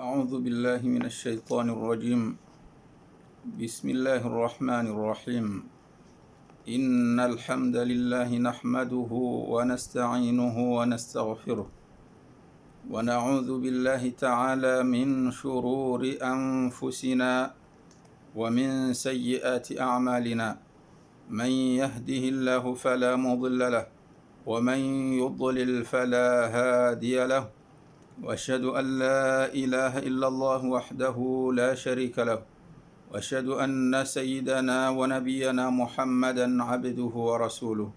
أعوذ بالله من الشيطان الرجيم. بسم الله الرحمن الرحيم. إن الحمد لله نحمده ونستعينه ونستغفره ونعوذ بالله تعالى من شرور أنفسنا ومن سيئات أعمالنا. من يهده الله فلا مضل له ومن يضلل فلا هادي له، وأشهد أن لا إله إلا الله وحده لا شريك له، وأشهد أن سيدنا ونبينا محمدا عبده ورسوله.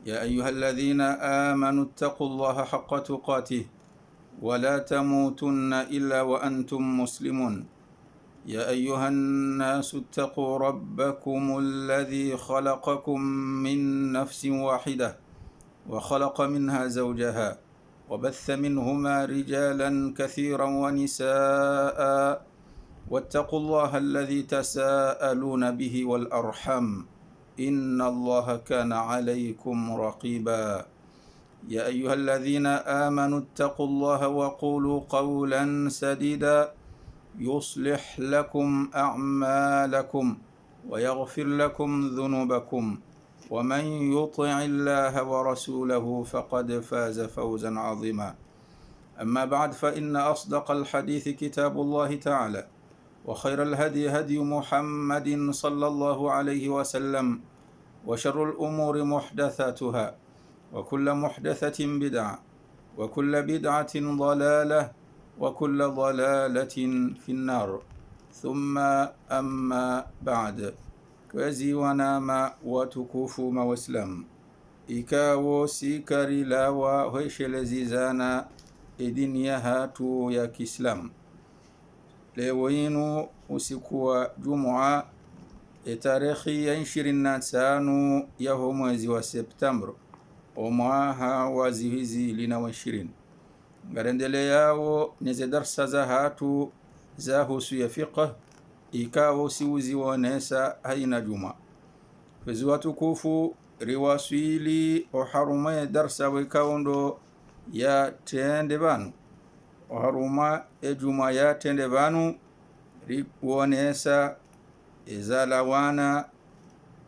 يا أيها الذين آمنوا اتقوا الله حق تقاته ولا تموتن إلا وأنتم مسلمون. يا أيها الناس اتقوا ربكم الذي خلقكم من نفس واحدة وخلق منها زوجها وبث منهما رجالا كثيرا ونساء، واتقوا الله الذي تساءلون به والأرحم إن الله كان عليكم رقيبا. يا أيها الذين آمنوا اتقوا الله وقولوا قولا سديدا يصلح لكم أعمالكم ويغفر لكم ذنوبكم، ومن يطع الله ورسوله فقد فاز فوزا عظيما. أما بعد، فإن أصدق الحديث كتاب الله تعالى، وخير الهدي هدي محمد صلى الله عليه وسلم، وشر الأمور محدثاتها، وكل محدثة بدعة، وكل بدعة ضلالة، وكل ضلالة في النار. ثم أما بعد. Kwezi wanama watukufu mawaislamu, ikawo sikari lawa hweshelezizana edini ya hatu ya Kiislamu. Leo yinu usiku wa Jumua tarehe ya 25 ya mwezi wa Septemba omwaha wa zihizi lina wa 20. Ngarendele yao neze darsa za hatu za husu ya fiqh, ikawo siuzi wonesa haina juma. Kwezi watukufu riwaswili oharuma darsa wekaundo ya tende banu. Oharuma juma ya tende banu wonesa ezalawana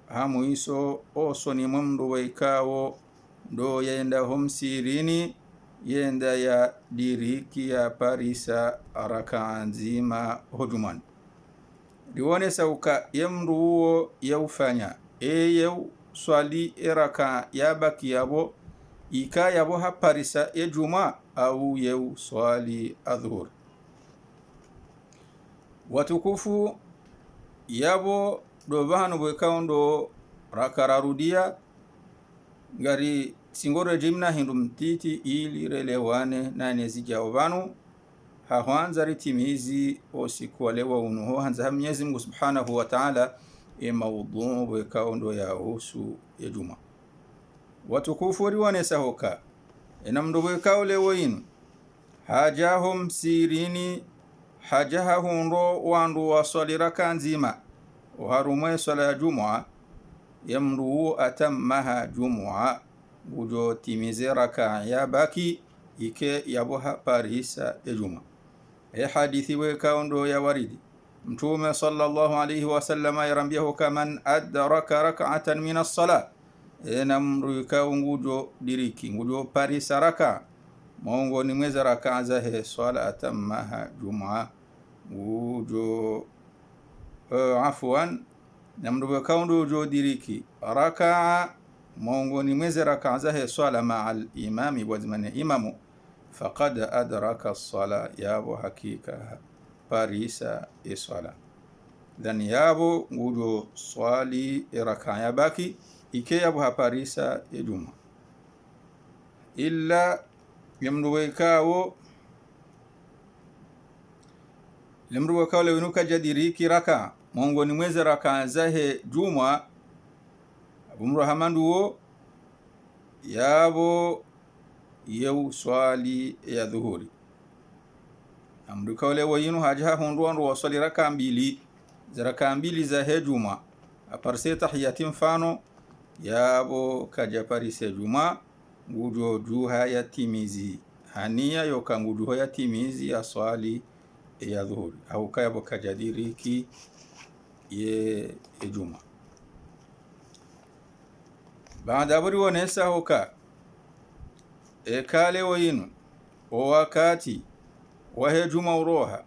hamu iso oso ni mundu wekawo ndo yenda homsirini yenda ya diriki ya parisa araka nzima hojuman. Liwonesa uka yemru uo yaufanya yeu swali eraka yabaki yabo ika yabo haparisa juma au yeu swali adhur. Watukufu yabo dobahanu bwekaundo rakararudia ngari singoro jimna hindu mtiti ili relewane na nezijao banu hahwanza ritimizi osikuwalewa unuho hanza Mwenyezi Mungu Subhanahu wa Ta'ala maudhu bwekaundo ya husu ya juma. Watukufu riwanesa hoka enamdo bwekao lewo inu hajahum sirini hajahahundo wandu waswali raka nzima uharumwe swala ya jumua yamru atammaha jumua ujo timize raka ya baki ike yaboha parisa ya juma. Hadithi wekaundo ya waridi Mtume sallallahu alayhi wasallam yarambiahu kaman adraka rak'atan min as-salat enamru kaungujo diriki ngujo parisa raka mongo ni mweza raka za he swala atammaha jumua ujo afwan namru kaundo ujo diriki raka mongo ni mweza raka za he swala ma'al imami wazmani imamu faqad adraka as-sala yabo hakika parisa iswala. Dan yabo ngujo swali raka ya baki ike yabo haparisa juma. Illa yamruwekawo le winuka jadiriki raka mongo ni mweza raka zahe juma abumru hamanduwo yabo yeu swali ya dhuhuri. Amruka le wayinu hajaha hunduandu waswali raka mbili zahe juma aparse tahiyati mfano yabo kajaparise juma ngujo juha ya timizi hania yokanguduho ya timizi ya swali ya dhuhuri au kaya bokajadiriki ye juma. Baada buri wonesa hoka kale wayinu o wakati wahe juma uroha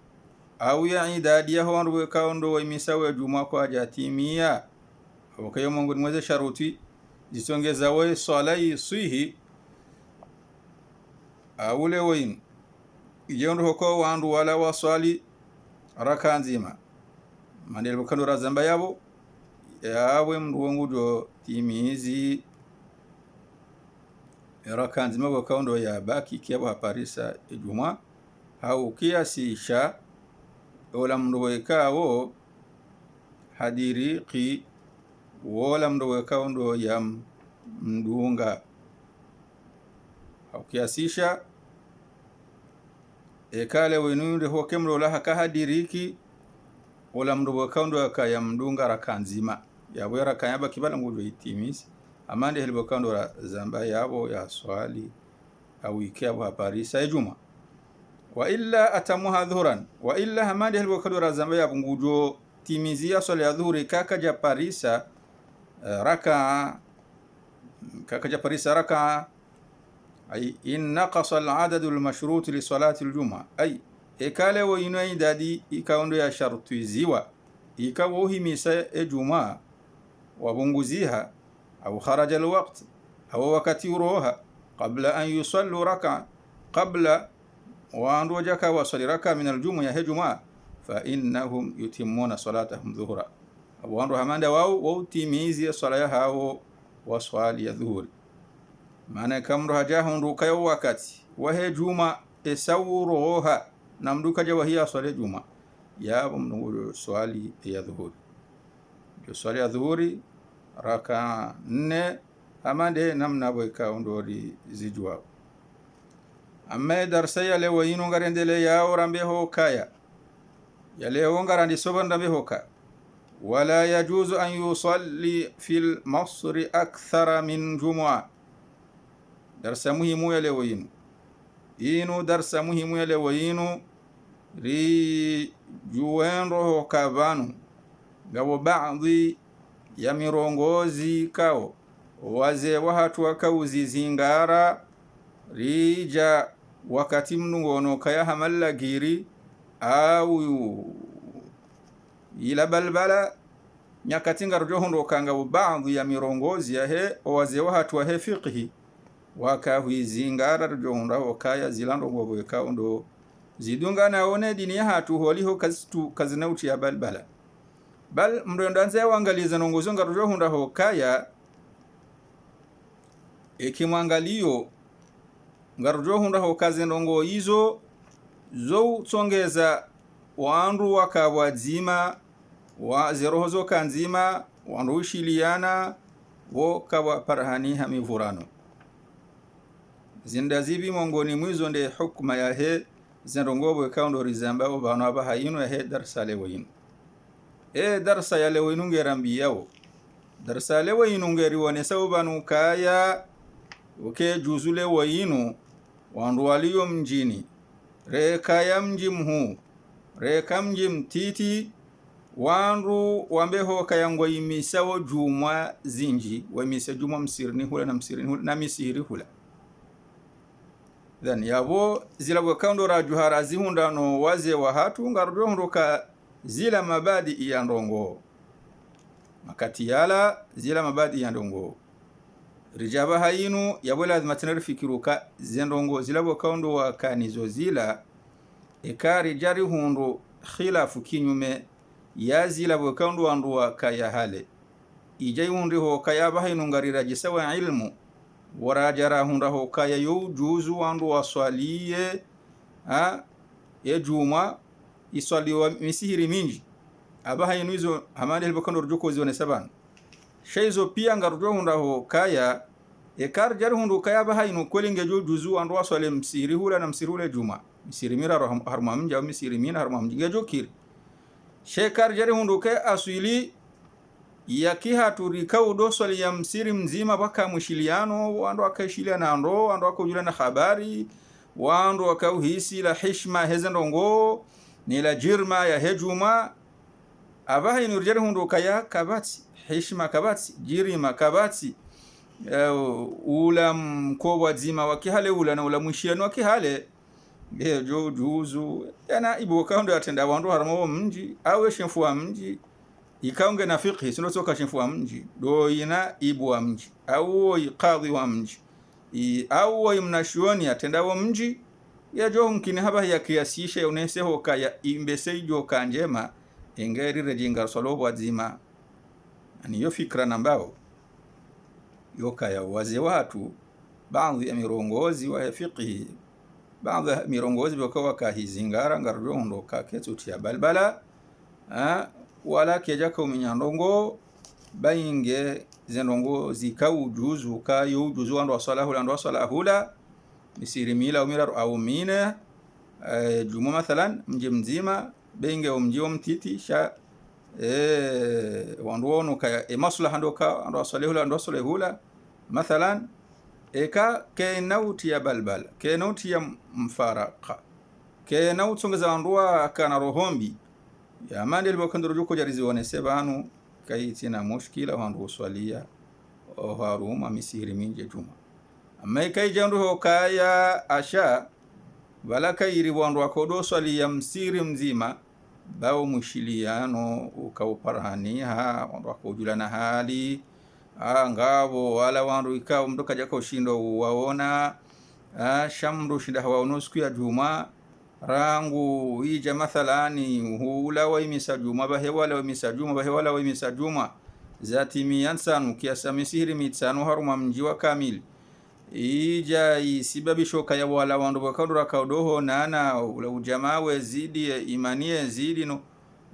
au ya idadi ya honru kaundo wa imisawe juma kwa jatimia wakayo Mungu mweze sharuti zisongeza we swala yisihi aule wayinu ijondo hoko wandu wala waswali raka nzima mandele bukando razamba yabo yawe mruongu do timizi raka nzima wakaundo ya baki kiabo haparisa ijuma au kiasisha wala mruweka wo hadiriki wala mruweka undo ya mdunga au kiasisha kale wenunde hokemro la haka hadiriki wala mruweka undo ya mdunga raka nzima yabo raka yaba kibala ngudo itimisi amande helibokando la zamba yabo ya swali au ikiabo haparisa ijuma wa illa atamuha dhuran wa illa hamande helibokando la zamba yabo ngudo timizia swali ya dhuhuri kaka japarisa raka ay in naqasa al-adad al-mashrut li salati al-jum'a ay ekale wo inai dadi ikaundo ya shartuiziwa ikawo himisa ejuma wabunguziha au kharaja al-waqt au wakati uroha qabla an yusallu raka qabla wa andu jaka wa sali raka min al-jum'a ya juma fa innahum yutimmuna salatahum dhuhra abu andu hamanda wao timizi swala hao wa swali ya dhuhuri maana kamro hajahundu kayo wakati wahe juma esawuroha namduka jawahia swali juma yabo mnungu swali ya dhuhuri ndio swali ya dhuhuri raka 4 amande namna boika ondori zijwa amma darsa ya leo yinu ngarendele yao rambe ho kaya ya leo ngarandi sobanda be hoka wala yajuzu an yusalli fil masri akthara min jumu'a darsa muhimu ya leo yinu darsa muhimu ya leo yinu ri juwenro kabanu gabo baadhi ya mirongozi kao waze wahatu wakauzi zingara rija wakati mnungono kaya hamalla giri au ila balbala nyakati ngarujo hondo kanga baadhi ya mirongozi ya he waze wahatu wa he fiqhi wakahwizingara rujonda okaya zilando ngobweka ondo zidunga naone dini ya hatu holiho kazitu kazinauti ya balbala bal mrondanze wangaliza nongozonga rujonda hokaya ekimwangalio ngarujonda hokaze ndongo hizo zo tsongeza wandu wakawadzima wa zerohozo kanzima wandu ushiliana wo kawa parhani hamivurano zinda zibi mongoni mwizo nde hukuma ya he zendongobo kaundo rizamba obana aba yinu ya he darsa lewinu darsa ya lewinu ngerambi yao darsa lewinu ngeri wonesa obanu kaya uke juzule wayinu wandu walio mjini reka ya mji mhu reka mji mtiti wandu wambeho kayangwa imisawo juma zinji wa imisa juma msirini hula na misiri hula then yabo zila wakaundo rajuhara zihunda no waze wa hatu ngarujo hundoka zila mabadi ya ndongo makati yala zila mabadi ya ndongo rijaba hayinu yabo lazima tinari fikiruka zendongo zila wakaundo wa kanizo zila ekari jari hundo khilafu kinyume ya zila wakaundo wandu wa kaya hale ijai hundi ho kaya bahinu ngarira jisawa ilmu warajara hunda hokaya yu juzu wandu waswaliye ya juma iswaliwa misihiri minji abaha yinu hizo hamandi helibakando rujuko zione saban sheizo pia ngarujo hunda hokaya ekar jari hundu kaya abaha yinu kwelinge juzu wandu waswali msihiri hula na msihiri hula juma misihiri mira haruma mja misihiri mina haruma mji gejo kiri shekar jari hundu kaya aswili yakiha turika udoswali ya msiri mzima baka mushiliano wandu wakaishiliana ando wandu wakujulana habari wandu wakauhisi la hishma hezendongo ni la jirma ya hejuma abaha inurjere hundo kaya kabati heshima kabati jirima kabati ula mkoba zima wakihale ula na ula mwishiano wakihale jo juzu yana ibo kaundo atenda wandu haramo mji awe shemfu wa mji ikaunge na fiqhi sino soka shemfu wa mji do ina ibu wa mji au qadhi wa mji au mnashuoni atenda wa mji ya jo mkini haba ya kiasisha unese hoka ya imbese jo kanjema engeri rejinga solo wazima ani yo fikra nambao yoka ya waze watu baadhi ya mirongozi wa fiqhi baadhi ya mirongozi bakawa kahizingara ngarondo kaketuti ya balbala wala kejaka uminyandongo bayinge zenongo zikau juzu kayo juzu ando salahula misiri mila umira au mine jumu mathalan mji mzima benge umji mtiti sha wanduono ka maslaha ndoka ando salahula mathalan eka ke nauti ya balbal ke nauti ya mfaraka ke nauti ngeza andua kana rohombi ya mandel bokandro joko jarizi wonese banu kaitina mushkila wandu swalia o haruma misiri minje juma amma kai jandu hokaya asha wala kairi wandu akodo swalia msiri mzima bao mushiliano ukauparhaniha wandu akojulana hali ngabo wala wandu ikao mdoka jako shindo waona shamru shinda hawaono siku ya juma rangu ija mathalani hula wa imisa juma bahewala wa imisa juma bahewala wa imisa juma zati miyansanu kiasa misihiri mitsanu haruma mjiwa kamili ija isibabisho kaya wala wandu bakadura kaudoho nana ula ujamawe zidi imanie zidi no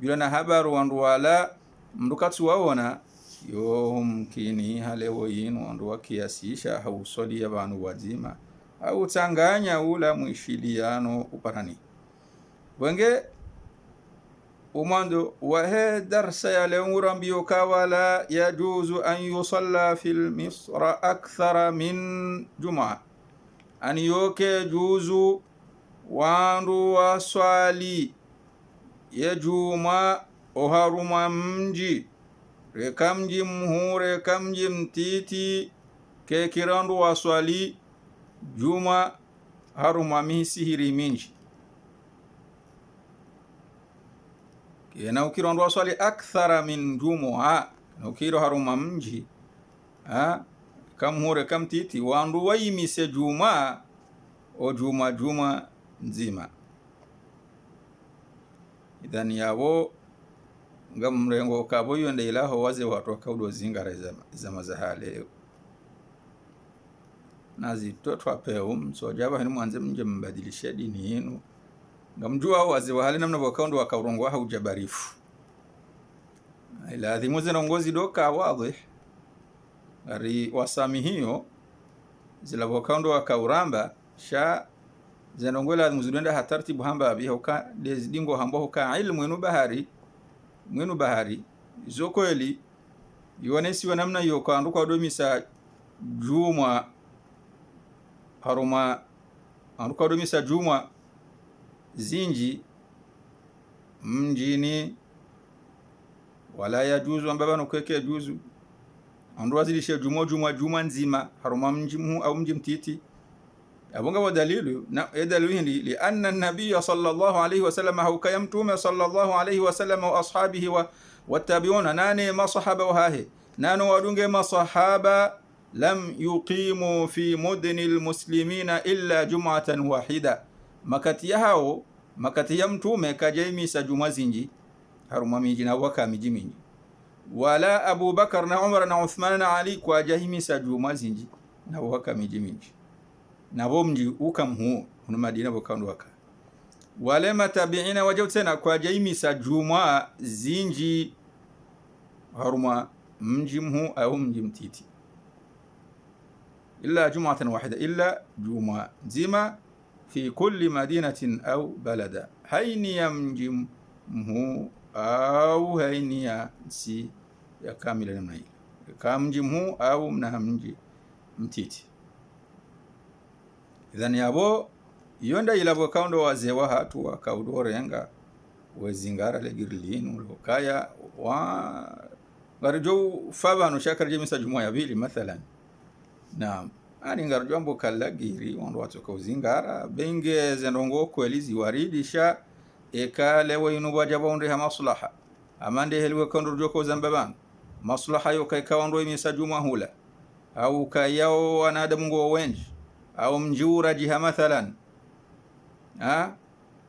yulana habaru wandu wala mdukatu waona yo mkini halewo yinu wandu wakiasisha hausoli ya banu wazima au tanganya ula mwishiliano uparani wenge umando wahe darsa ya leungurambiyo kawala yajuzu an yusalla fil misra akthara min juma an yoke juzu wandu waswali ya juma oharuma mji rekamji mhure kamji mtiti ke kirandu waswali juma haruma misihiri minji kena ukirandu waswali akthara min juma ukiro haruma mji kamhure kamtiti wandu waimise juma o juma nzima idhani yabo ngamrengo kabo yonde ilaho waze watu wakaudo zingara za mazahale nazi totwa peum so jaba hinu mwanze mje mbadilisha dini yenu ngamjua waze wahale namna wakaundo wakaurongwa haujabarifu ila adhimuze na ngozi doka wadhi ari wasami hiyo zila wakaundo wakauramba sha zenongola muzudenda hatartibu hamba biha uka dingo hambo uka ilmu mwenu bahari zokweli yonesi wa namna yo kanduka domisa juma haruma anduka domisa juma zinji mjini wala ya juzu ambaba nokweke juzu andu wazilishe juma nzima haruma mjimu au mji mtiti abunga wa dalilu na dalilu hindi li anna an-nabiy sallallahu alayhi wa sallam hauka yamtume sallallahu alayhi wa sallam wa ashabihi wa tabi'una nani masahaba wa hahi nanu wadunge masahaba lam yuqimu fi mudni al-muslimina illa jum'atan wahida makati hao makati ya mtume kajaimi sa juma zinji haruma miji na waka miji mingi wala Abu Bakar na Umar na Uthman na Ali kwa jahimi sa juma zinji na waka miji mingi nabo mji ukamhu hunu Madina bokandu waka wale matabiina wajawtena kwa jaimi sa juma zinji haruma mji mhu au mji mtiti illa jum'atan wahida illa juma zima fi kulli madinatin au balada haini ya mji mhu au haini ya si ya kamila namna hii kama mji mhu au mna mji mtiti idhani yabo yonda ilabo kaundo wazewa hatu wakaudorenga wezingara le girlin ukaya wa garjo fabano shakar jemisa juma ya bili mathalan naam ani ngarjo ambo kala giri wando watoka uzingara benge zenongo kwelizi waridisha ekale wayinu wajaba onde ha maslaha amande helwe kondo joko zambaban maslaha yo kai kawando imisa juma hula au kayao wanadamu ngo wenji au mjura jiha mathalan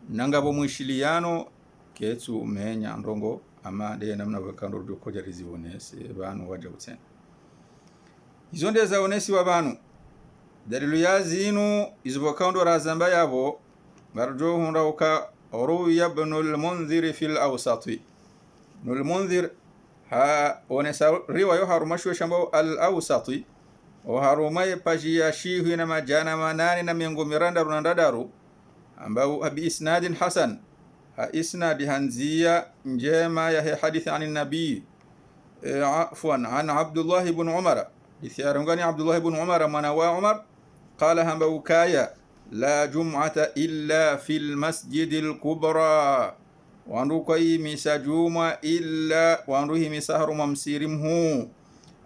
nangabo mwishiliano ketu menya ndongo ama de namna wakando joko jarizi onese banu waja utsen izo nde za onesi wa banu dalilu yazinu izbokando razamba yabo garjo hunda uka ruya ibn al-Mundhir fi al-Awsati ibn al-Mundhir ha onesa riwayo harumashu shambao al-Awsati wa harumai pajia shihu na majana manani na miengo miranda runandadaru ambao bi isnadin hasan ha isnadi hanzia njema ya hadithi an nabii afwan an Abdullah ibn Umar ithiarungani Abdullah ibn Umar mana wa Umar qala hamba ukaya la jum'ata illa fil masjidil kubra wandu kai misajuma illa wandu himisahru mamsirimhu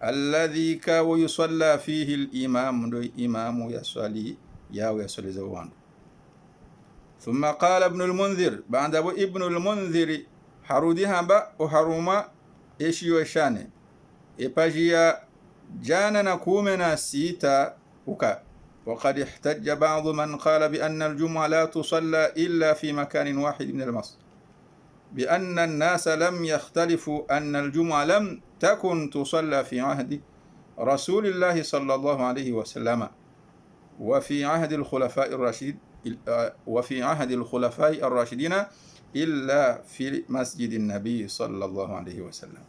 alladhi ka yusalla fihi al-imam do imamu yasali yaw yasali zawandu thumma qala ibn al-Mundhir ba'da ibn al-Mundhir harudi hamba o haruma eshiyo shane epajia jana na kumena sita uka وقد احتج بعض من قال بأن الجمعة لا تصلى إلا في مكان واحد من المسجد بأن الناس لم يختلفوا أن الجمعة لم تكن تصلى في عهد رسول الله صلى الله عليه وسلم وفي عهد الخلفاء الراشدين إلا في مسجد النبي صلى الله عليه وسلم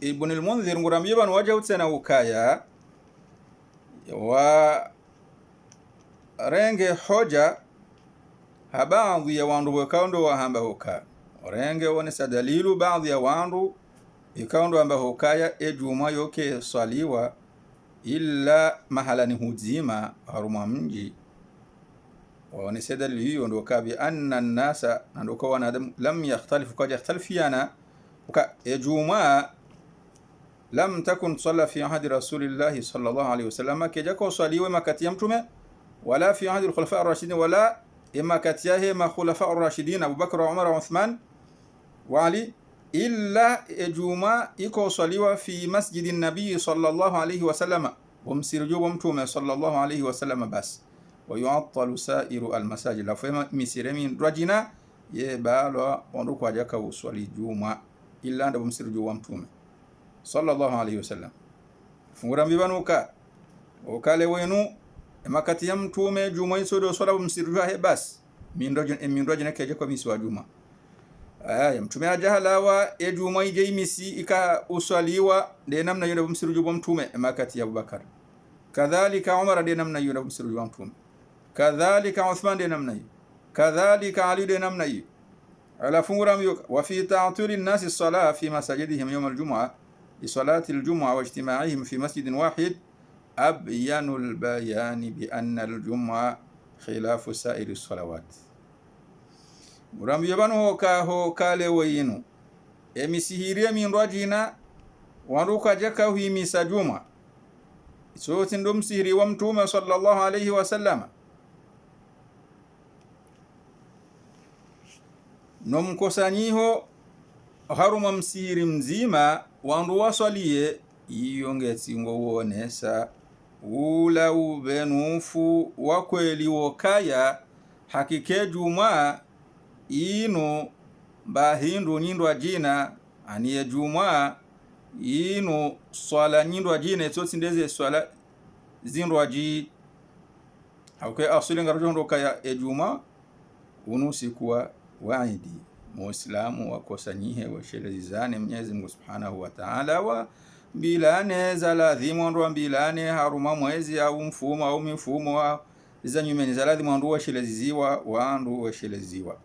ابن المنذر مرميبا وجهت سنوكايا wa renge hoja baadhi ya wandu wakaundo wa hamba huka renge wonesa dalilu baadhi ya wandu ikaundo hamba hukaya ejuma yoke swaliwa illa mahalani huzima haruma mji wonesa dalilu hiyo ndo kabi anna an-nasa ndo kwa wanadamu lam yakhtalifu kaja yakhtalifiana uka ejuma lam takun salla fi ahadi rasulillahi sallallahu alayhi wasallam kejako swaliwe makati ya mtume wala fi ahadi al-khulafa ar-rashidin wala imma katiyahe ma khulafa ar-rashidin Abu Bakr wa Umar wa Uthman wa Ali illa ejuma iko swaliwa fi masjidin nabiy sallallahu alayhi wasallam wamsirju mtume sallallahu alayhi wasallam bas wa yu'attalu sa'iru al-masajid la fema misiremi rajina ye balo ondu kwa jaka uswali juma illa ndo msirju mtume sallallahu alayhi wasallam fungura mbibanuka okale wenu makati ya mtume juma isodo swala msirwa he bas mindoje na keje kwa misi wa juma mtume ajahalawa juma ije imisi ika uswaliwa de namna yule msirwa mtume makati ya Abubakar kadhalika Umar de namna yule msirwa mtume kadhalika Uthman de namna yule kadhalika Ali de namna yule ala fungura mbiyoka wa fi ta'turi an-nas as-salah fi masajidihim yawm al-jum'ah لصلاة الجمعة واجتماعهم في مسجد واحد أبين البيان بأن الجمعة خلاف سائر الصلوات مرام يبانو كاهو كالي وينو emisihiria minrajina waruka jaka hui misajuma sote ndo msihiri wa mtume sallallahu alayhi wasallam nomkosanyiho haruma msihiri mzima wandu waswalie iyongeti ngowonesa ula ubenufu wakweli wokaya hakike juma ino bahindu nyindwa jina aniye juma ino swala nyindwa jina tsotsi ndeze swala zindwa ji hauke asuli ngarojondo kaya ejuma unusikuwa waidi muislamu wakosanyihe washelezane Mwenyezi Mungu Subhanahu wa Ta'ala wa bilane za ladhimu ndo bilane haruma mwezi au mfumo au mifumo wa za nyumeni za ladhimu ndo washeleziwa wandu washeleziwa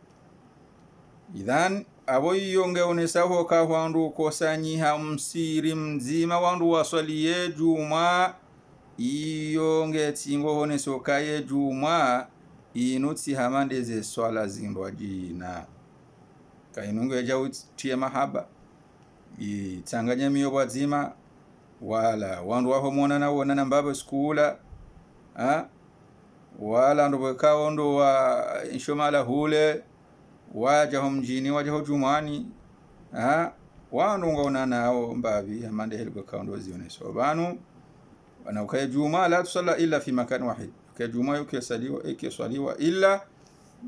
idhan aboyo ngeonesaho ka wandu kosanyiha msiri mzima wandu waswaliye juma iyo ngetingo honeso kaye juma inutsi hamande ze swala zindwa jina kainungu ya utie mahaba itanganya miyo wazima wala wandu waho monana wonana mbabo skula wala ndo kao ndo wa inshomala hule wajaho mjini wajaho jumani wanu ngona nao mbavi amande helgo kao ndo zione so banu wana ukaya juma la tusalla illa fi makan wahid kaya juma yukesaliwa illa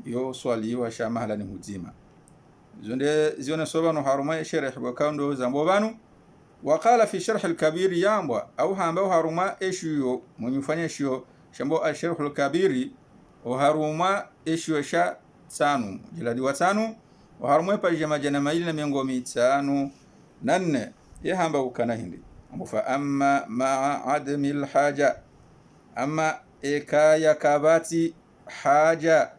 yo swaliwa shamahala ni huzima zonde zione so banu haruma sharh go kao ndo zambo banu وقال في شرح الكبير يامبwa au hamba haruma eshiyo mwenyufanya shio shambo al-sharh al-kabiri o haruma eshiyo sha tanu jiladi wa tanu o haruma pa jana maili na miongo mitano nanne ya hamba ukana hindi fa amma ma adami al-haja amma ekaya kabati haja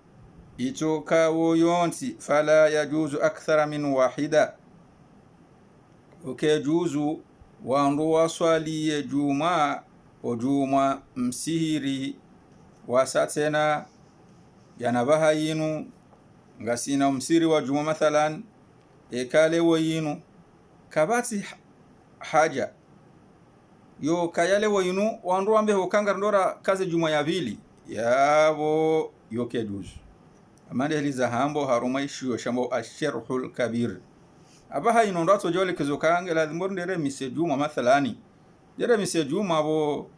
itoka woyonti fala yajuzu akthara min wahida ukejuzu wandu waswaliye juma o juma msihiri wasatena yanabaha yinu ngasina msiri wa juma mathalan ekale wayinu kabati haja yo kayale wayinu wandu wambe hukanga ndora kazi juma ya vili yabo yokejuzu amande heliza hambo haruma ishiyo shambo asharhul kabir abaha inondato jole kizokange la ndere mise juma mathalani jere mise juma bo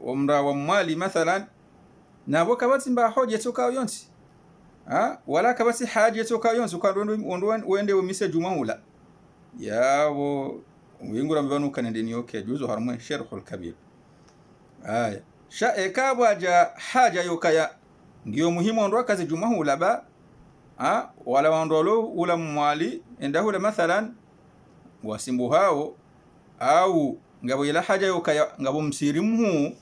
umra wa mali mathalan nabo kabati mba hoje toka yonti wala kabati haje toka yonti ukando wende mise juma hula yabo wingura mbanu kanendeni yoke juzo harmu sharhul kabir sha ekabwa ja haja yokaya ndio muhimu ndo kazi juma hula ba wala wandolo ula mwali endahu la mathalan wasimbu hao au ngabo ila haja yokaya ngabo msirimu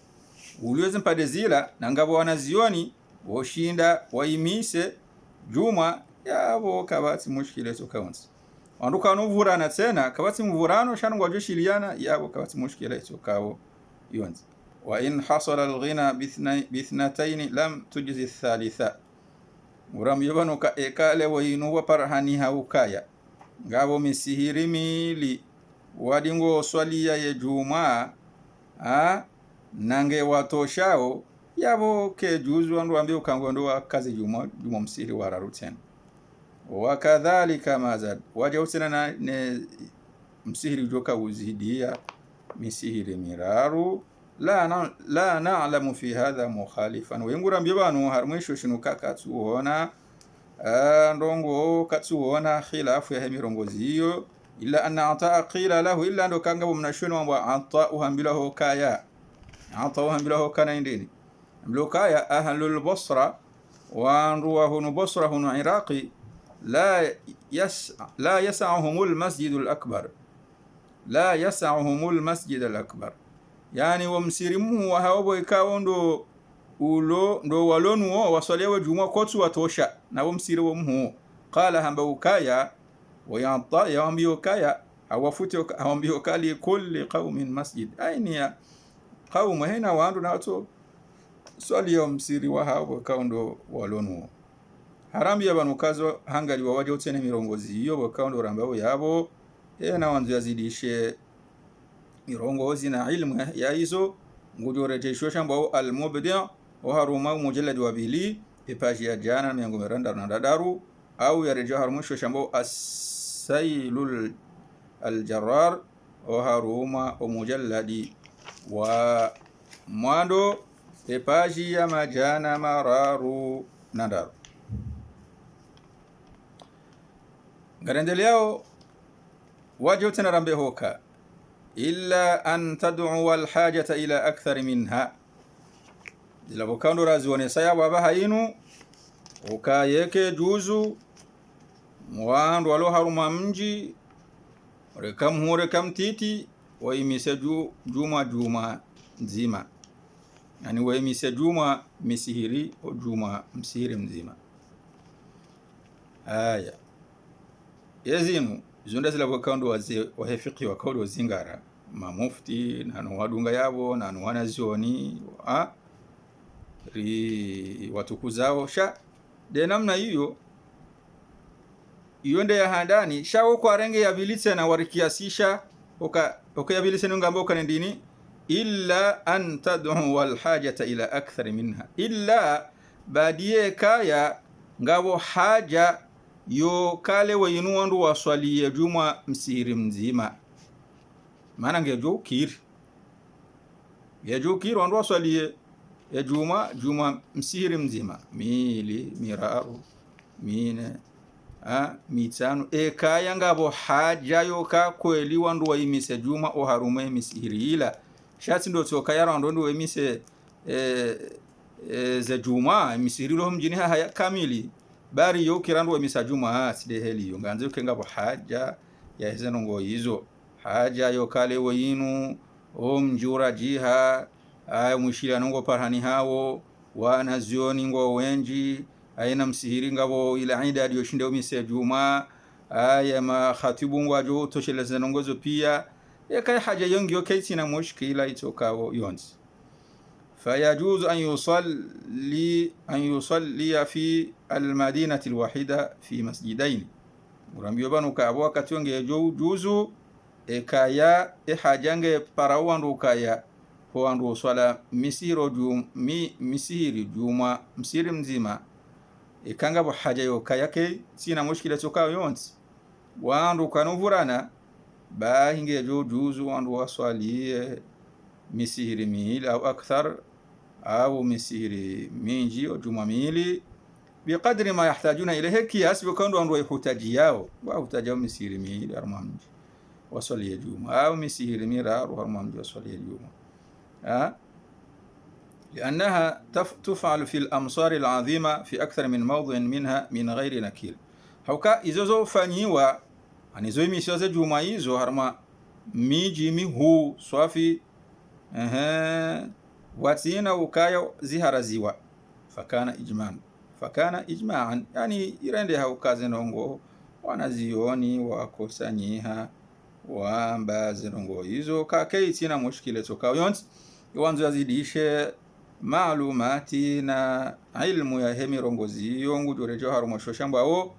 uliweze mpade zila na ngabo wanazioni woshinda waimise juma yabo kabati mushkile tokaunsi wanduka nuvurana tena kabati mvurano shanu wajoshiliana yabo kabati mushkile tokawo yonzi wa in hasala alghina bithnatayn lam tujzi thalitha muram yobano ka ekale wayinu wa parhani haukaya ngabo misihiri mili wadingo swaliya ye juma nange watoshao yabo ke juzu wandu ambi ukangondo wa kazi juma msiri wararuten wakadhalika mazad wajautena na ne msihiri joka uzidia misihiri miraru la na'lamu fi hadha mukhalifan wengura mbibanu harmwisho shinuka katsuona ndongo katsuona khilafu ya mirongozi hiyo illa anna ata qila lahu illa ndo kanga mnashoni wa ata uhambilahu kaya ata uhambilahu kana indini mlokaya ahlul basra wa ruwahu basra hunu iraqi la yas'uhumul masjidul akbar la yas'uhumul masjidul akbar yani wamsirimu wa haobo ikawo ndo walonu wo waswalewe juma kotsu watosha na wamsiri wo mhu qala hamba ukaya wa yanta yambi ukaya awafute awambi ukali kulli qaumin masjid ainiya qaum hena wandu nato swali ya msiri wa haobo ikawo ndo walonu wo harambi ya banukazo hangali wawaje utene mirongozi hiyo ikawo ndo rambao yabo na wanzu yazidishe mirongozi na ilmu ya hizo ngujorejeshwa shamba al-mubdi' wa haruma mujallad wa bili page ya jana miango meranda na dadaru au yarejo harumshwa shamba as-sailul al-jarrar wa haruma mujalladi wa mwando page ya majana mararu nadaru garandeleo wajo tena rambe hoka illa an tad'u al-hajata ila akthar minha zilabokando razione saya baba hainu ukayeke juzu mwandu walo haruma mji rekam titi waimise juma nzima yani waimise juma misihiri o juma msihiri mzima haya yazinu zunda zilabokando waze wahefiki wa kauli wazingara mamufti na wadunga yabo na wanazioni ri watukuzao sha de namna hiyo yonde ya handani shao kwa renge ya bilitse na warikiasisha oka ya bilitse ngambo kana ndini illa an tad'u wal hajata ila akthar minha illa badie kaya ngabo haja yo kale wayinu wandu waswaliye juma msiri mzima maana ngejo kiri wandu waswaliye ya juma msiri mzima mili miraru mine mitano kaya ngabo haja yo ka kweli wandu waimise juma o harume misiri ila shati ndo toka yara ndo wemise za juma misiri lo mjini haya kamili bari yo kirando wemisa juma side heli yo nganze ngabo haja ya hezeno ngo hizo haja yo kale wayinu o mjura jiha mushira ngo parhani hawo wana zioni ngo wenji aina msihiri ngabo ila ida dio shinde umise juma aya ma khatibu ngwajo tosheleza nongozo pia yakay haja yongi yokaiti na mushkila itokawo yonzi fayajuzu an yusalli fi almadinati alwahida fi masjidain murambiyo banu ka abo wakati yonge juzu kaya hajange parawandu kaya ho andu swala misiri juma msiri mzima ikanga bo haja yo kayake sina mushkila tokayo yonzi wandu kanuvurana ba hinge juzu wandu waswaliye misiri mili au akthar au misiri minji o juma mili biqadri ma yahtajuna ilayhi kiyas bikandu wandu yahitaji yao wa hutajao misiri mili armamji waswaliye juma au misiri miraru armamji waswaliye juma لأنها تفعل في الأمصار العظيمة في أكثر من موضع منها من غير نكيل هوكا إزوزو فانيوا يعني زوي ميسيوزة جوما إزو هرما ميجي ميهو صافي واتينا وكايو زهر زيوا فكان إجماعا يعني يرندي هوكا زنونغو wanaziyoni wakosanyiha wambazirungo hizo kakei tina mushkile toka yonti iwanzo yazidishe maalumati na ilmu ya hemirongozi yongu jorejo harumo shoshamba o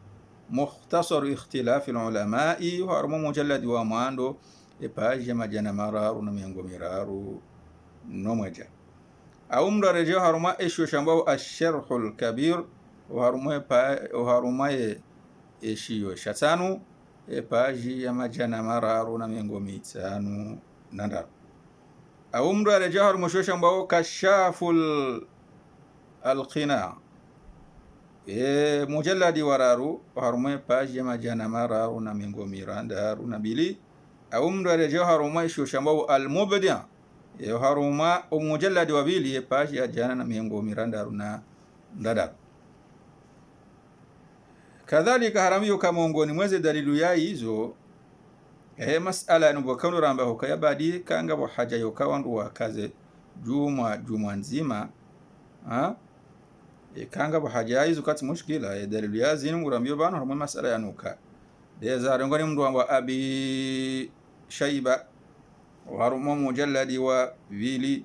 mukhtasar ikhtilaf ulamai harumo mujalladi wa mando page majana mararu na miango miraru nomweja au mdarejo haruma shoshamba ash-sharh al-kabir harumo eshiyo shatanu page ya majana mararu na miango mitanu nandar au mdu alejahar mushosha mbao kashaful alqina mujalladi wararu harume page ya majana mararu na mingo miranda na bili au mdu alejahar mushosha mbao almubdi haruma mujalladi wabili page ya jana na mingo miranda na ndada kadhalika haramiyo kama ngoni mweze dalilu ya hizo masala nubokano ramba hokaya badi kanga bo haja yokawandu wakaze juma nzima kanga bo haja hizo kati mushkila dalilu ya zinu murambiyo bano harumwe masala yanuka deza rongoni mdu wa abi shaiba harumo mujalladi wa vili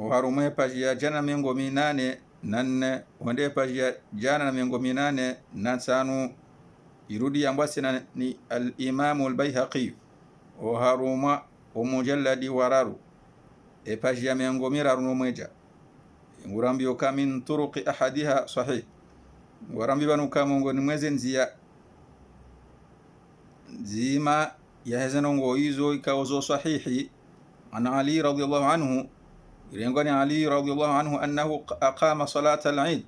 harumo page ya jana mengo minane nanne wande page ya jana mengo minane nansanu irudi ambasina ni al-Imam al-Baihaqi o haruma o mujalladi wararu page ya mengo miraru no mweja ngurambiyo kamin turuqi ahadiha sahih ngurambi banu kamongo ni mweze nzia zima ya hezanongo hizo ikaozo sahihi ana Ali radhiyallahu anhu irengoni Ali radhiyallahu anhu annahu aqama salata al-Eid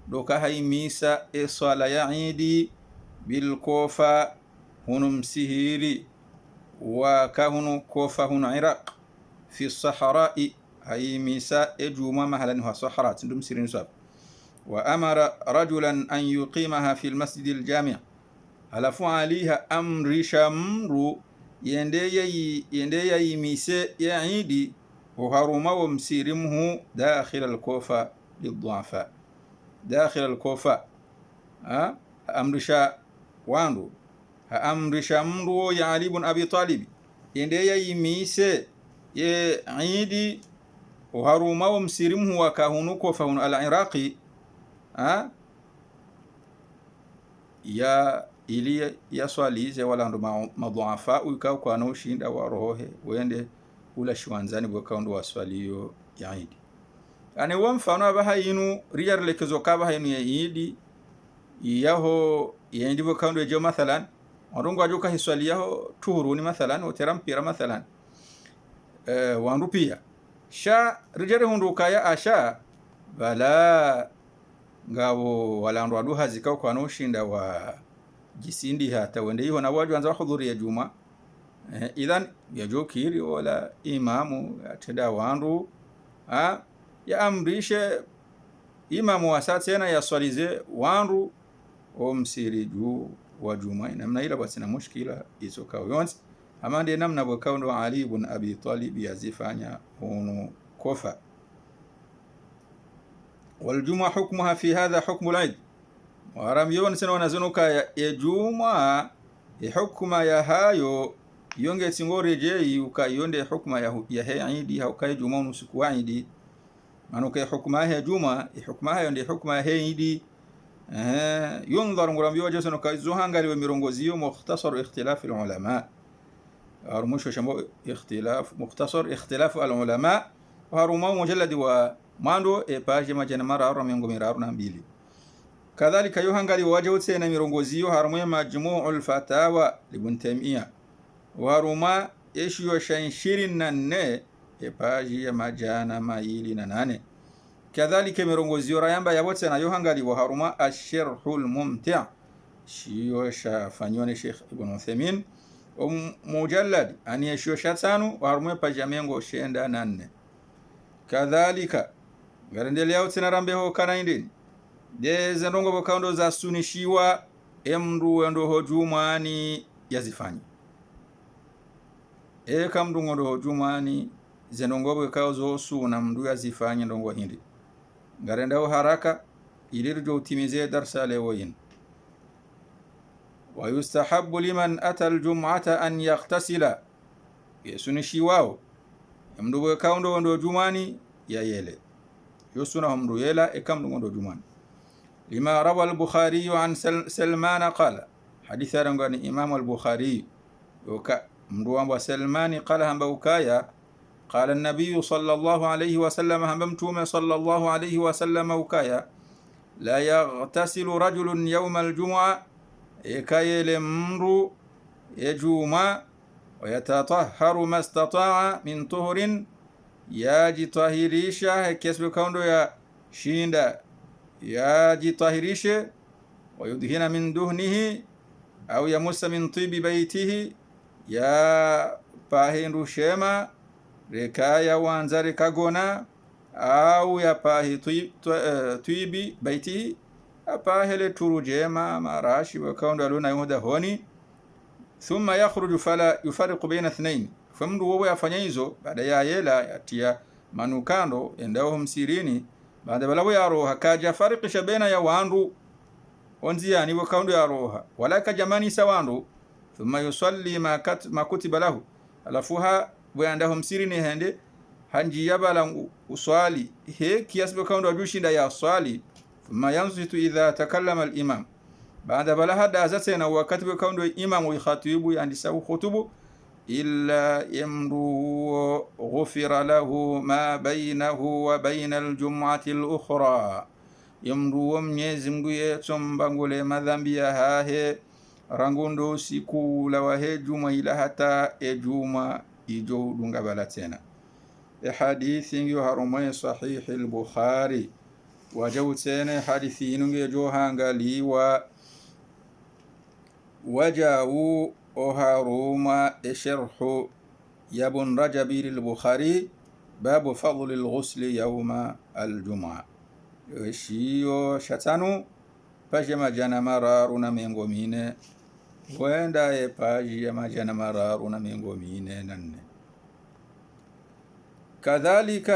doka haimisa sala ya Eid بالكوفة هنم سهيري وكهن كوفة هن عراق في الصحراء أي ميساء جوما مهلا صحراء تندم سيرين سواب وأمر رجلا أن يقيمها في المسجد الجامع ألفوا عليها أمر شمر يندي ميساء يعيدي وهرما ومسيرمه داخل الكوفة للضعفاء داخل الكوفة أمر wandu amrisha mru ya Ali ibn Abi Talib ende ya imise ye Eid uharuma msirimu wakahunuko fahunu al-Iraqi ya ili yaswalize wala ndo madhuafa ukao kwa no shinda wa rohe wende ula shwanzani bwaka ndo waswaliyo ya Idi. Ane wa mfano abaha inu riyar lekezo kaba inu ya Idi yaho yendi bwaka ndo ejo mathalan warungu ajuka hiswali yaho tuhuru ni mathalan uterampira mathalan wandu pia sha rijare hundu kaya asha bala ngabo wala ndo aduha zikao kwa no shinda wa jisindi hata wende hiyo na waju anza hudhuri ya juma idhan yajokiri wala imamu atenda wandu ya amrishe imamu wasati tena yaswalize wandu msiri juu wa juma namna ila basi na mushkila isoka yonsi amande namna bwakaundo Ali ibn Abi Talib yazifanya hunu kofa. والجمعة حكمها في هذا حكم العيد waram yon sena wanazonuka ya juma hukuma ya hayo yonge singore je yuka yonde hukuma ya Eid haukai juma usiku wa Eid manuka hukuma ya juma hukuma yonde hukuma ya Eid yunzar nguram yo jasano ka zuhangali wa mirongoziyo mukhtasar ikhtilaf ulama armusho shambo ikhtilaf mukhtasar ikhtilaf ulama haruma mujallad wa mando page majana mara 42 kadhalika yuhangali wajawtse na mirongoziyo harumwe majmu'ul fatawa ibn Taymiyyah waruma ishiyo shanshirin nanne page ya majana maili na 8 kadhalika mirongoziyo rayamba yabotse na yuhangali wa haruma ash-sharhul mumti' shiyo shafanywa Sheikh Ibn Uthaymeen mujallad ani ishiyo shatanu harumwe page ya mengo shenda 4 kadhalika garandelea utsena rambeho kana indini deze ndongo bokaundo za sunishiwa emndu ndo hojumani yazifanya kamndu ndo hojumani zenongo bokauzo suna mndu yazifanya ndongo hindi garenda haraka ilirjo utimize darsa lewoyin wa yustahabbu liman ata aljum'ata an yaghtasila yesunishiwao emndu bokaundo ndo jumani ya yele yusuna humdu yela kamndu ndo jumani لما روى البخاري عن سلمان قال حديث رنغاني إمام البخاري مروان وسلمان قال هم بوكايا قال النبي صلى الله عليه وسلم هممتوم صلى الله عليه وسلم وكايا لا يغتسل رجل يوم الجمعة إكاي لمرو يجوما ويتطهر ما استطاع من طهر ياجي طهيريشا كسب كوندو يا شيندا yajitahirishe wayudhina min duhnihi au yamusa min tibi baitihi ya pahindu shema rekaya wanzare kagona au ya pahi tibi baitihi apahele turujema marashi wakaunda luna yuda honi thumma yakhruju fala yufariqu baina ithnain famdu wewe afanya hizo baada ya yela yatia manukando endao msirini baada balawe ya roha kaja farikisha baina ya wandu onziani wakaundu ya roha walaka jamani sawandu thumma yusalli ma kutiba lahu alafuha bwandahum sirini hende hanji yabala uswali he kiasi wakaundu ajushinda ya swali thumma yansitu idha takallama al-imam baada bala hada azatena wakati wakaundu imam yukhatibu yani sawu khutubu إلا يمرو غفر له ما بينه وبين الجمعة الأخرى يمرو Mwenyezi Mungu yetsomba madhambi hahe rangundo siku la wahe juma ila hata juma ijo dunga bala tena hadithi ngiyo harumwe sahih al-Bukhari wajawtene hadithi ngiyo johangaliwa wajau وهاروما شرح يابن رجبي للبخاري باب فضل الغسل يوم الجمعة شيو شتانو pajama jana mararuna mengo mine wenda pajama jana mararuna mengo mine nanne كذلك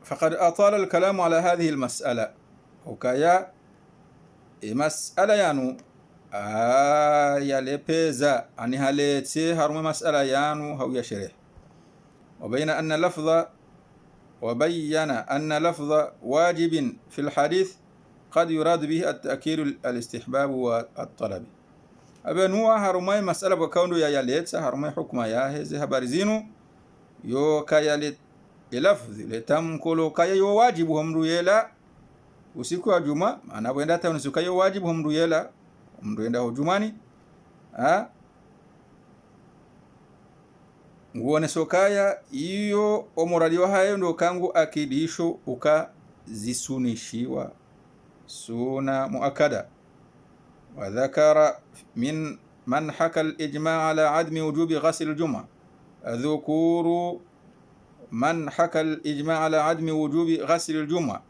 فقد أطال الكلام على هذه المسألة وكايا مسألة يانو يلبيزا أني هالتي هرم مسألة يانو هو يشرح وبين أن لفظ وبين أن لفظ واجب في الحديث قد يراد به التأكيد الاستحباب والطلب. أبنوا هرمي مسألة بكونه يا يليت هرمي حكم يا هذه habari yo kaya le lafzi letamkolo kaya yo wajibu homru yela usiku wa juma anapoenda hata usiku kaya wajibu homru yela homru enda hujumani nguone sokaya iyo omoraliwa hayo ndo kangu akidisho ukazisunishiwa suna muakada. وذكر من حكى الإجماع على عدم وجوب غسل الجمعة أذكور من حكى الإجماع على عدم وجوب غسل الجمعة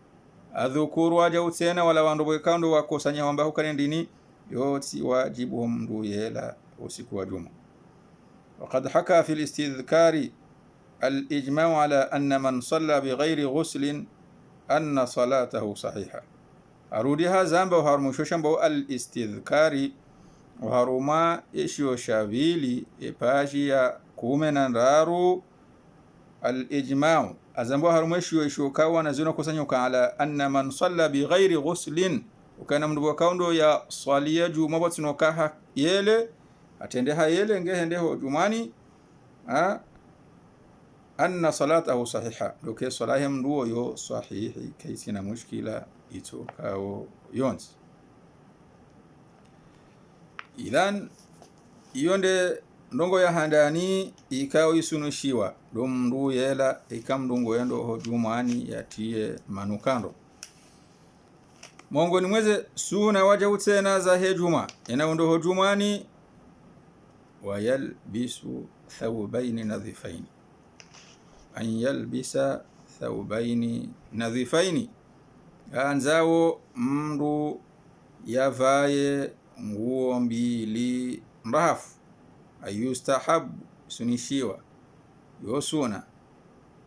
أذكور واجب سنة ولا وانربو كاندو وكوسانيا وانبهو كانديني يوتي واجبهم دويلا وسكوا جمعة. وقد حكى في الاستذكار الإجماع على أن من صلى بغير غسل أن صلاته صحيحة. أرودها زامبا وهرموشوشن بو الاستذكاري وهرما إشيو شابيلي إباشيا كومنا رارو الإجماع أزامبا هرموشيو إشيو كاوانا زينو كسانيوكا على أن من صلى بغير غسل وكان مدبو كاوندو يا صالية جو مبتنو كاها يلي أتندها يلي نجهنده جماني أن صلاته صحيحة لكي صلاة مدو يو صحيح كيسينا مشكلة ito kao yonzi. Idhan iyonde ndongo ya handani ikao isunushiwa domndu yela ikamdungo yendo ho jumani yatie manukando mongo ni mweze suna waja utena za hejuma inaondo ho jumani wayalbisu thawbaini nadhifaini an yalbisa thawbaini nadhifaini anzao mndu yavaye nguo mbili mrahafu ayustahabu sunishiwa yosuna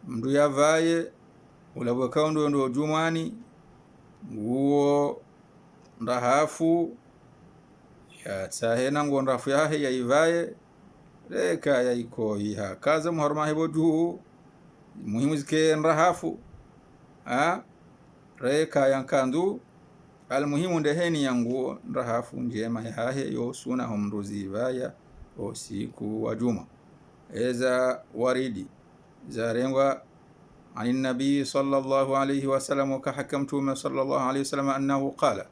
mndu yavaye ulabwekaundo ndo jumani nguo ndahafu ya tsahena nguo ndahafu yahe yaivaye reka yaiko iha kaza muharma hebo juu muhimu zike ndahafu reka yankandu almuhimu ndeheni yanguo ndahafu njema yahe yo suna homruzi vaya usiku wa juma eza waridi zarengwa عن النبي صلى الله عليه وسلم وكحكمتم صلى الله عليه وسلم أنه قال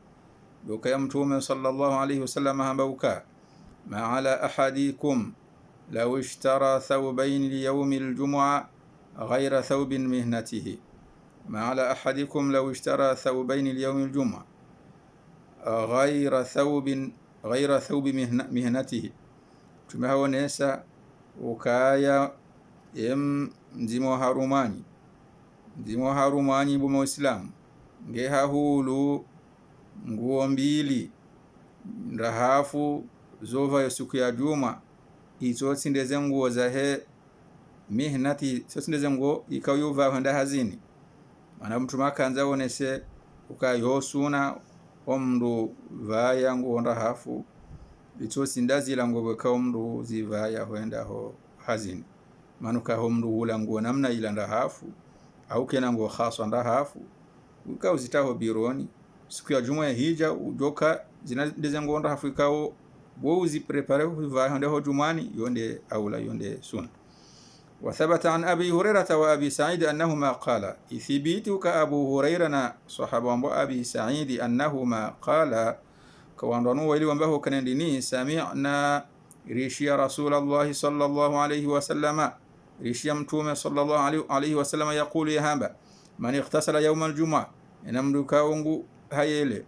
وكيمتم صلى الله عليه وسلم همبوكا ما على أحدكم لو اشترى ثوبين ليوم الجمعة غير ثوب مهنته ما على أحدكم لو اشترى ثوبين ليوم الجمعة غير ثوب مهنته تمهو نيسا وكايا mzimo harumani bumo Islam ngeha hulu nguo mbili ndahafu zova yo siku ya juma izo sindeze nguo za he mihnati so sindeze nguo ikayuva handa hazini mana mtu makanza onese ukayosuna omndu vaya nguo ndahafu izo sindazila nguo ka omndu zivaya henda ho hazini manuka homndu ula nguo namna ila ndahafu au kena nguo khaswa ndahafu ukauzitaho bironi siku ya juma ya hija ujoka zinadeze nguo ndahafu ikao wouzi prepare huva hande ho jumani yonde aula yonde sunna. وثبت عن أبي هريرة وأبي سعيد أنهما قال إثبيتك أبو هريرة صحابة أبي سعيد أنهما قال كواندونو ويلي وانبهو كننديني سمعنا ريشي رسول الله صلى الله عليه وسلم ريشي متومة صلى الله عليه وسلم يقول يا هامبا من اغتسل يوم الجمعة إنمدوكا ونغو هايلي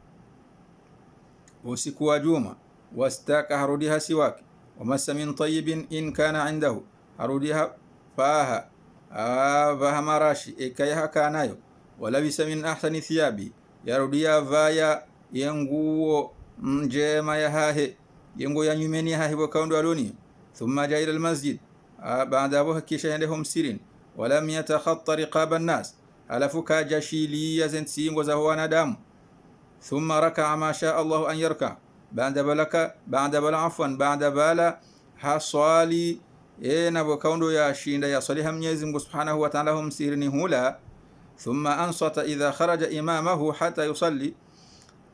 وسكوا جمعة واستاك هروديها سواك ومس من طيب إن كان عنده هروديها فاها فاها مراشي إكايها كانايو ولبس من أحسن ثيابي يروديها فايا ينغو مجيما يهاهي ينغو ينيمني هاهي وكاوندو ألوني ثم جاء إلى المسجد بعد أبوه كيشا عندهم سيرين ولم يتخط رقاب الناس ألفكا جشيلية زنسين وزهوانا دام ثم ركع ما شاء الله أن يركع بعد بلا حصالي na bokaundo ya shinda ya saliha Mwenyezi Mungu Subhanahu wa Ta'ala humsirini hula thumma ansata idha kharaja imamahu hata yusalli,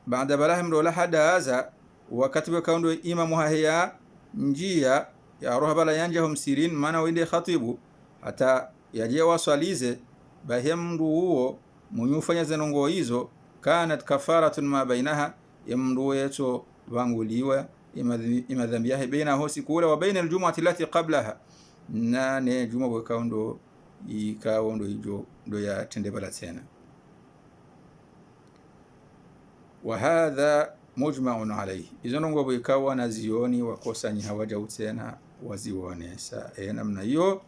baada bala mdola hada aza wakati wakaundo imamu haya njia ya roha bala yanja humsirin maana wende khatibu hata yaje waswalize bahemndu huo munyufanya zenongo hizo kanat kafaratun ma bainaha yamndu yeto vanguliwa imadhambi yahe baina hosi kula wa baina aljum'ati allati qablaha nane juma wakaundo ikaondo hijo ndo ya tende bala tena. Wa hadha mujma'un alayhi, izo ngo ikawa nazioni wakosanyi hawaja utena wazione sa namna hiyo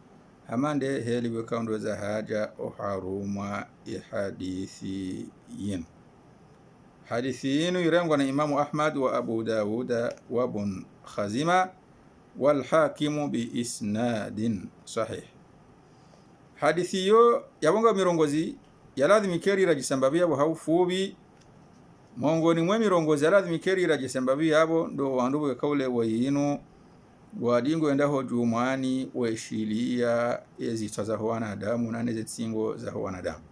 hamande heli wekaundo za haja uharuma ihadithi yin. Hadithi yinu irengwa na Imamu Ahmad wa Abu Dawuda wa Ibn Khazima wal Hakimu bi isnadin sahih. Hadithi yo yabonga mirongozi yaladhimi kerira jisambabia wa haufubi mongoni mwe mirongozi yaladhimi kerira jisambabia abo ndo wandubu wekaule wa yinu wadingo endaho jumani weshilia ezitwa za wanadamu na nezetsingo za wanadamu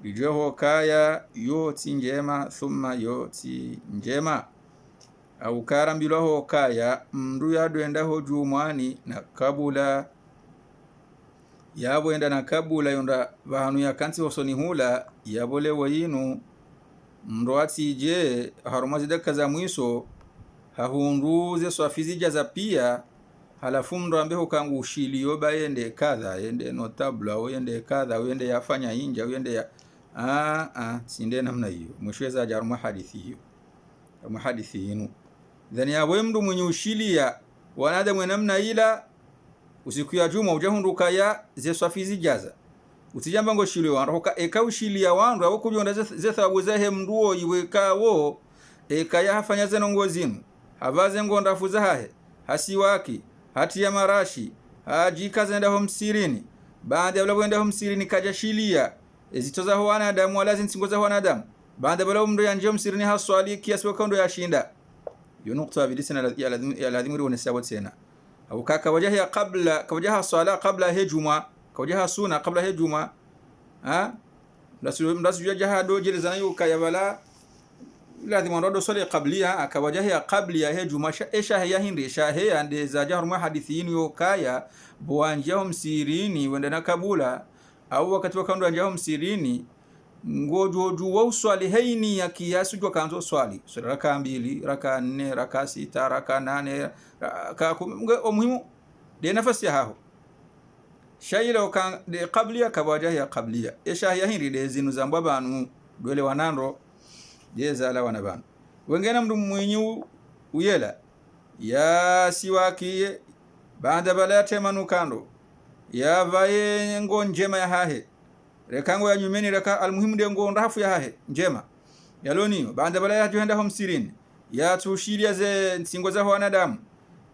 lijoho kaya yoti njema thumma yoti njema au karambiloho kaya mndu yadu endaho jumani na kabula yabo enda na kabula yonda vahanu ya kanti wasoni hula yabole wayinu mndu atije harumazi daka za mwiso hahunduze swafizija za pia halafu mndu ambeho kangu ushiliyo ba yende kadha yende notabla yende kadha yende yafanya inja yende ya sinde namna hiyo mwishweza jaruma hadithi hiyo hadithi yinu dhani ya mndu mwenye ushilia wanadamu namna ila usiku ya juma ujahunduka ya ze swafizija za utijamba ngo shiliyo wanroka eka ushilia wandu abo kujonda ze thawabu zahe mnduo iwekawo eka ya hafanya zenongo zinu havaze ngonda fuza hahe hasiwaki hati ya marashi hajika zenda homsirini baada ya wenda homsirini kaja shilia ezitoza ho wanadamu wala zinsingoza ho wanadamu baada ya mndo ya njom sirini haswali kiasi wakando ya shinda yo nukta bidisana ya ladhimuri wanasawa tena au kaka wajaha qabla kawajaha swala qabla hejuma kawajaha suna qabla hejuma ndasu jaha doje zanayo kayabala lazima ndo swali qablia akawajaha qablia hejuma esha ya hindi shahe ande za jahruma hadithini yo kaya bwanja msirini wenda na kabula au wakati wakando anja msirini ngojoju wa swali haini ya kiasi kwa kanzo swali raka 2 raka 4 raka 6 raka 8 raka muhimu de nafasi haho shaila kan de qablia kawajaha qablia esha ya hindi de zinu zambwa banu dole wanando jeza la wanabana wengine mndu mwenyu uyela ya siwaki baada bala temanu kando ya vaye ngo njema ya hahe rekango ya nyumeni reka almuhimu de ngo ndafu ya hahe njema yaloniyo baada bala ya juenda homsirini ya tushiria ze nsingo za wanadamu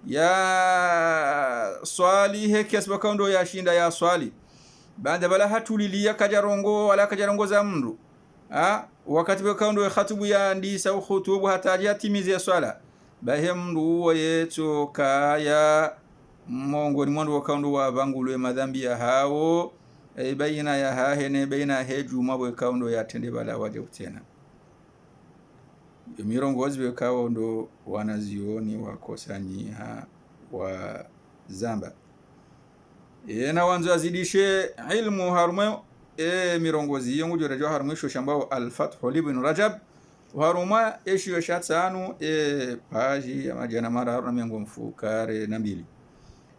ya swali hekes bakando ya shinda ya swali baada bala hatulilia kajarongo wala kajarongo za mndu wakati wakando khatubu ya ndisa khutubu hataji atimize swala bahemndu woyeto kaya mongoni mwandu wakando wa bangulwe madhambi ya hao baina ya hahene baina heju mabwe kaundo ya tende bala waje kutena mirongozi wekao ndo wanazioni wakosanyiha wa zamba na wanzo azidishe ilmu harumo mirongozi yongu jora jo harumwisho shambao al-Fathu ibn Rajab haruma eshiyo shatsanu paji ya majana mara na miango mfukare na mbili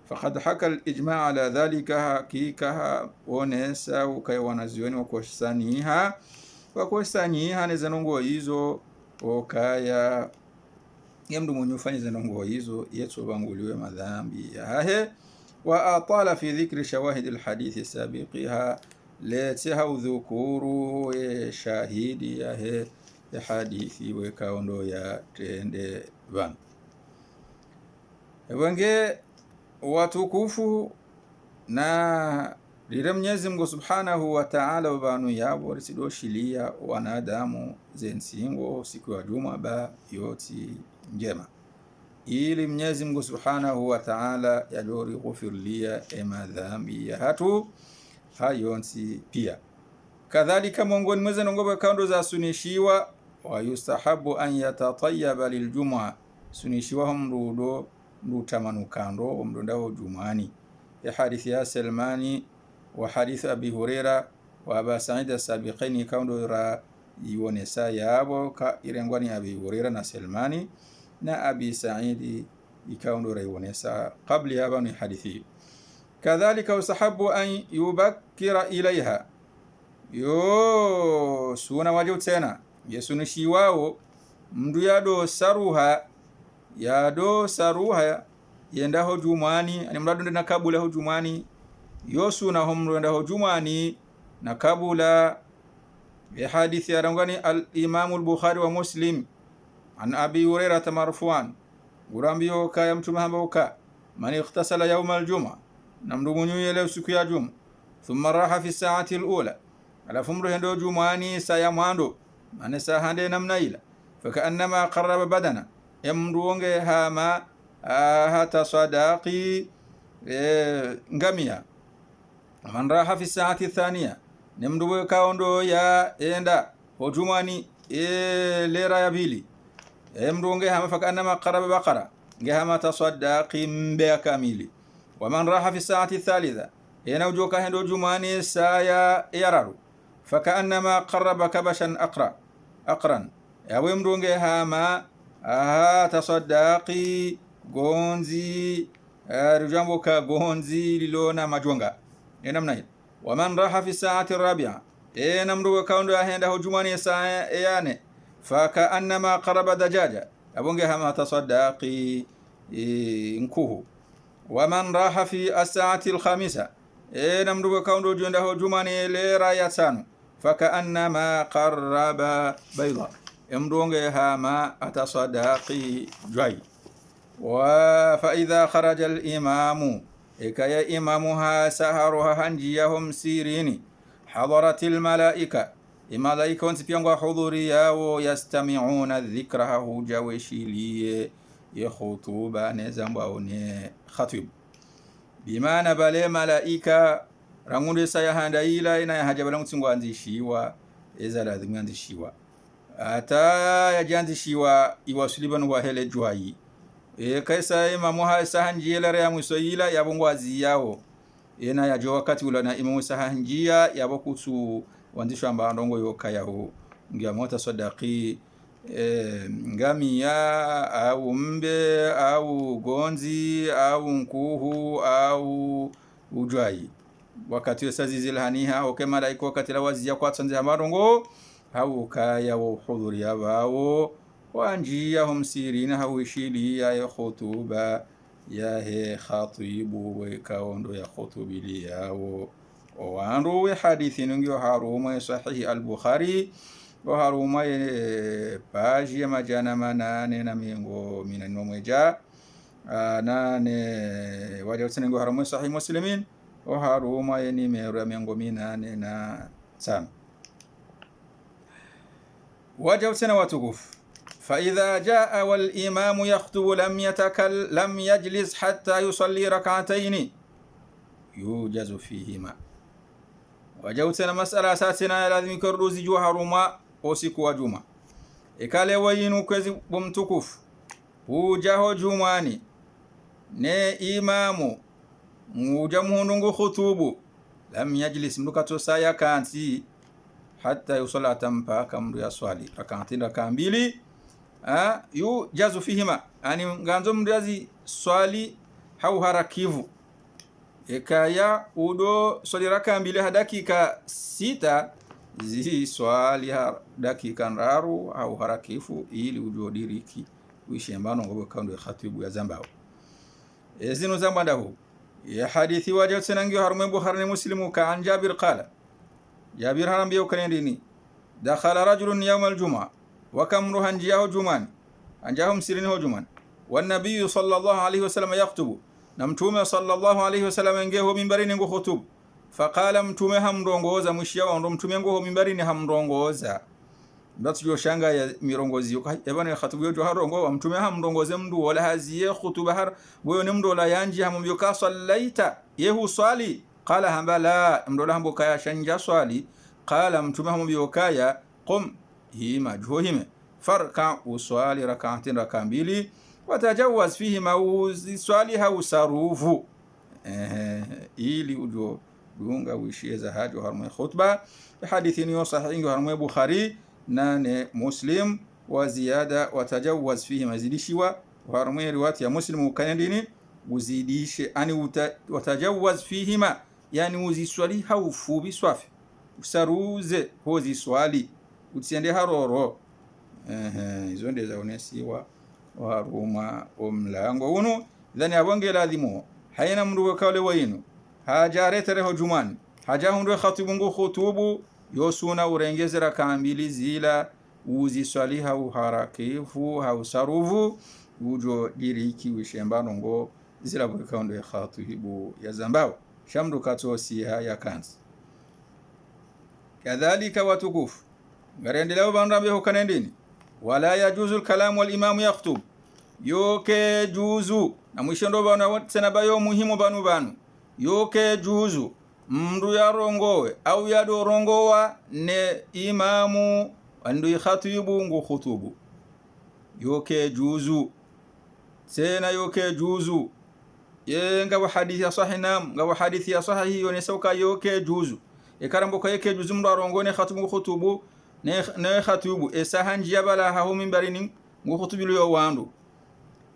faqad haka al-ijma' ala dhalika hakika onesa ukaya wanazioni wakosaniha nezanongo hizo okaya yamdu munyufanya zanongo hizo yetu banguliwe madhambi yahe wa atala fi dhikri shawahid al-hadith sabiqiha leteha udhukuru shahidi yahe ya hadithi wekaundo ya tende van wenge watukufu na lile Mwenyezi Mungu Subhanahu wa Ta'ala wabanu yabo risidoshilia wanadamu zensingo siku ya juma ba yoti njema ili Mwenyezi Mungu Subhanahu wa Ta'ala yadori ghufirlia madhambi ya hatu hayonsi pia kadhalika mongoni mweze nongobe kaundo za sunishiwa wa yustahabu an yatatayyaba liljum'a sunishiwa mrudo mrutamanu mrundaho jumani ya hadithi ya Salmani wa hadith Abi Huraira wa Aba Sa'id as-sabiqaini kaundo ra yonesa yabo ka irengwani Abi Huraira na Salmani na Abi Sa'id ikaundo ra yonesa qabli yaba ni hadithi. Kadhalika usahabu an yubakkira ilaiha yo suna wajib tena yesunushi wao mndu yado saruha yendaho jumani ani mradu na kabula ho jumani yo suna homru yendaho jumani na kabula bi hadithi arangani al-Imam al-Bukhari wa Muslim an Abi Hurairah marfu'an gurambiyo kaya mtume hambauka man ightasala yawm al-jum'a namdu munyele siku ya juma thumma raha fi sa'ati al-ula ala fumru hendo jumani saya mwando mane sa hande namna ila fakaannama qarraba badana yamruonge hama hata sadaqi ngamia. Man raha fi sa'ati thaniya nemdu kaondo ya enda hojumani lera ya bili yamruonge hama fakaannama qarraba baqara ngehama tasaddaqi mbe kamili. Wa man raha fi sa'ati thalitha ena ujoka hendo jumani saya yararu fakaannama qarraba kabashan aqran yawe mrunge hama tasaddaqi gonzi rujambo ka gonzi lilona majonga namna hii. Wa man raha fi sa'ati rabi'a namruga kaundo ahenda hujumani saa yane fakaannama qarraba dajaja abonge hama tasaddaqi nkuhu. Wa man raha fi as-sa'ati al-khamisa namruga kaundo jenda hujumani lera ya tano fakaannama qarraba bayda yamdonge hama atasaddaqi jai. Wa fa idha kharaja al-imamu ikaya imamuha saharuha hanjiyahum sirini hadaratil malaika imalaika wansipiangwa hudhuri yao yastami'una dhikra hujaweshiliye ya khutuba nezamba one khatib bimana bale malaika rangunde saya handa ila ina hajabala mutsingo anzishiwa ezala dhimwanzishiwa ata yajanzishiwa iwasuliban wa hele jwayi kaisa imamu ha sahanjiyela ya musoyila yabongwazi yao ena yajo wakati ulana imamu sahanjiya yabokusu wanzishwa mbandongo yokayaho ngia mota sadaqi ngamia au mbe au gonzi au nkuhu au ujwai wakati wasazi zilhaniha oke malaika wakati la wazi ya kwa tsanza marongo au kaya wa hudhuri yao wanjiyahum sirina hawishili ya khutuba ya he khatibu wa kaundo ya khutubili yao wandu wa hadithi nungio haruma sahihi al-Bukhari wa haruma page ya majana manane na mingo minano mweja nane wajawtene ngo haruma sahihi Muslimin wa haruma ni mero mingo minane na tano wajawtene watukufu. فإذا جاء والإمام يخطب لم يجلس حتى يصلي ركعتين يوجز فيهما. وجوتنا مسألة أساسنا لازم يكرروزي جوها رما أوسيكوا جمع إكالي وينو كذي بمتكف وجاه جمعاني ne imamu mujamu ndungu khutubu lam yajlis mdukato saya kanti hatta yusalla tampa kamru ya swali raka mbili yu jazu fihima ani nganzo mdazi swali hau harakivu ekaya udo swali raka mbili dakika 6 zi swali dakika ndaru au harakifu ili ujo diriki uishembano ngobo kaundo ya khatibu ya zambao ezino zambanda hu ya hadithi wajao senangio harume Bukhari Muslimu ka an Jabir qala Jabir harambiyo kanendini dakhala rajulun yawm al-jum'a wa kamru hanjiyahu jumani anjahum sirini juman wa nabiy sallallahu alayhi wasallam yaktubu na mtume sallallahu alayhi wasallam ngeho mimbarini ngo khutub faqala mtume hamrongoza mwishiya ndo mtume ngo mimbarini hamrongoza ndatu yoshanga ya mirongozi yabana khatubu yo harongo wa mtume hamrongoze mndu wala haziye khutuba har wewe ni mndu la yanji hamumyoka sallaita yehu swali qala hambala mndu la hambo kaya shanja swali qala mtume hamwambia kaya qum hima juhime farka uswali rak'atin raka mbili watajawaz fihi uswali hausarufu ili ujo dunga wishie za hajo harmwe khutba hadithi ni sahihi harmwe Bukhari na Muslim wa ziyada watajawaz fihi mazidishiwa harmwe riwayat ya Muslim kanendini uzidishe ani watajawaz fihima yani uziswali haufu biswafi usaruze hozi swali utiende haroro izo ndeza onesiwa waruma omlango uno dhani abonge ladhimu haina mndu kale wayinu hajaretereho jumani haja hundu khatibungu khutubu yosuna urengeze raka mbili zila uziswali hau harakifu hau saruvu ujo diriki wishembano ngo zila bukaundo ya khatibu ya zambao shamdu katosiha ya kanzi kadhalika watukufu ngarendeleo banrambe hukanendini wala yajuzu al-kalam wal imam yakhutub yoke juzu na mwishondo bana tena bayo muhimu banu yoke juzu mndu yarongowe au yadorongowa ne imamu andu khatibu ngu khutubu yoke juzu tena yoke juzu yenga hadithi ya sahina ngawa hadithi ya sahihi yonesauka yoke juzu ekarambo ka yake juzu mndu arongone khatibu khutubu ne khatibu esahanji yabala hahu mimbarini ngu khutubilu yo wandu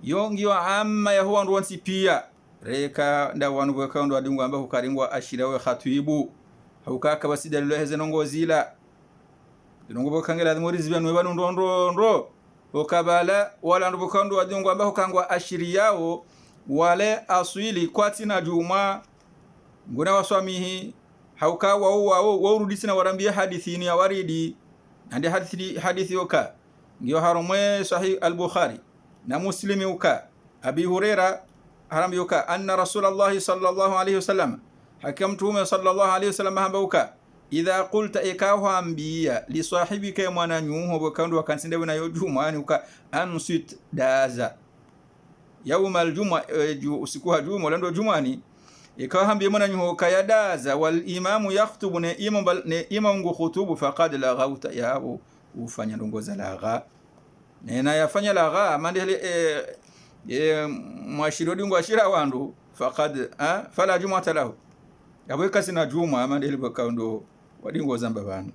yongi wa amma ya huwa wansi pia reka nda wanu bwekando adingu amba hukaringwa ashirawe khatibu hukaka basidalilo heze nongozila nongo bokangela murizi byanwe banu ndondondro okabala wala ndubukando adingu amba hukangwa ashiriyao wale aswili kwati na juma nguna waswamihi hauka wao urudisina warambia hadithini ya waridi ande hadithi yoka ngiyo harumwe sahih al-Bukhari na Muslimi uka Abi Huraira harambi yoka anna Rasulullah sallallahu alayhi wasallam hakamtume sallallahu alayhi wasallam hambauka idha qulta ikahu ambiya li sahibika mwana nyuho bokando wakansinde na yojumani uka ansit daza yawm al-jum'a usiku wa juma lando jumani ikawa hambi mwana nyuho kayadaza wal imamu yakhutubu ne imam ngu khutubu faqad la ghauta yabo ufanya ndongoza lagha nena yafanya lagha mandele mwashiro dingo ashira wandu faqad fala jumata lahu yabweka sina juma mandele bakando wadingo zamba banu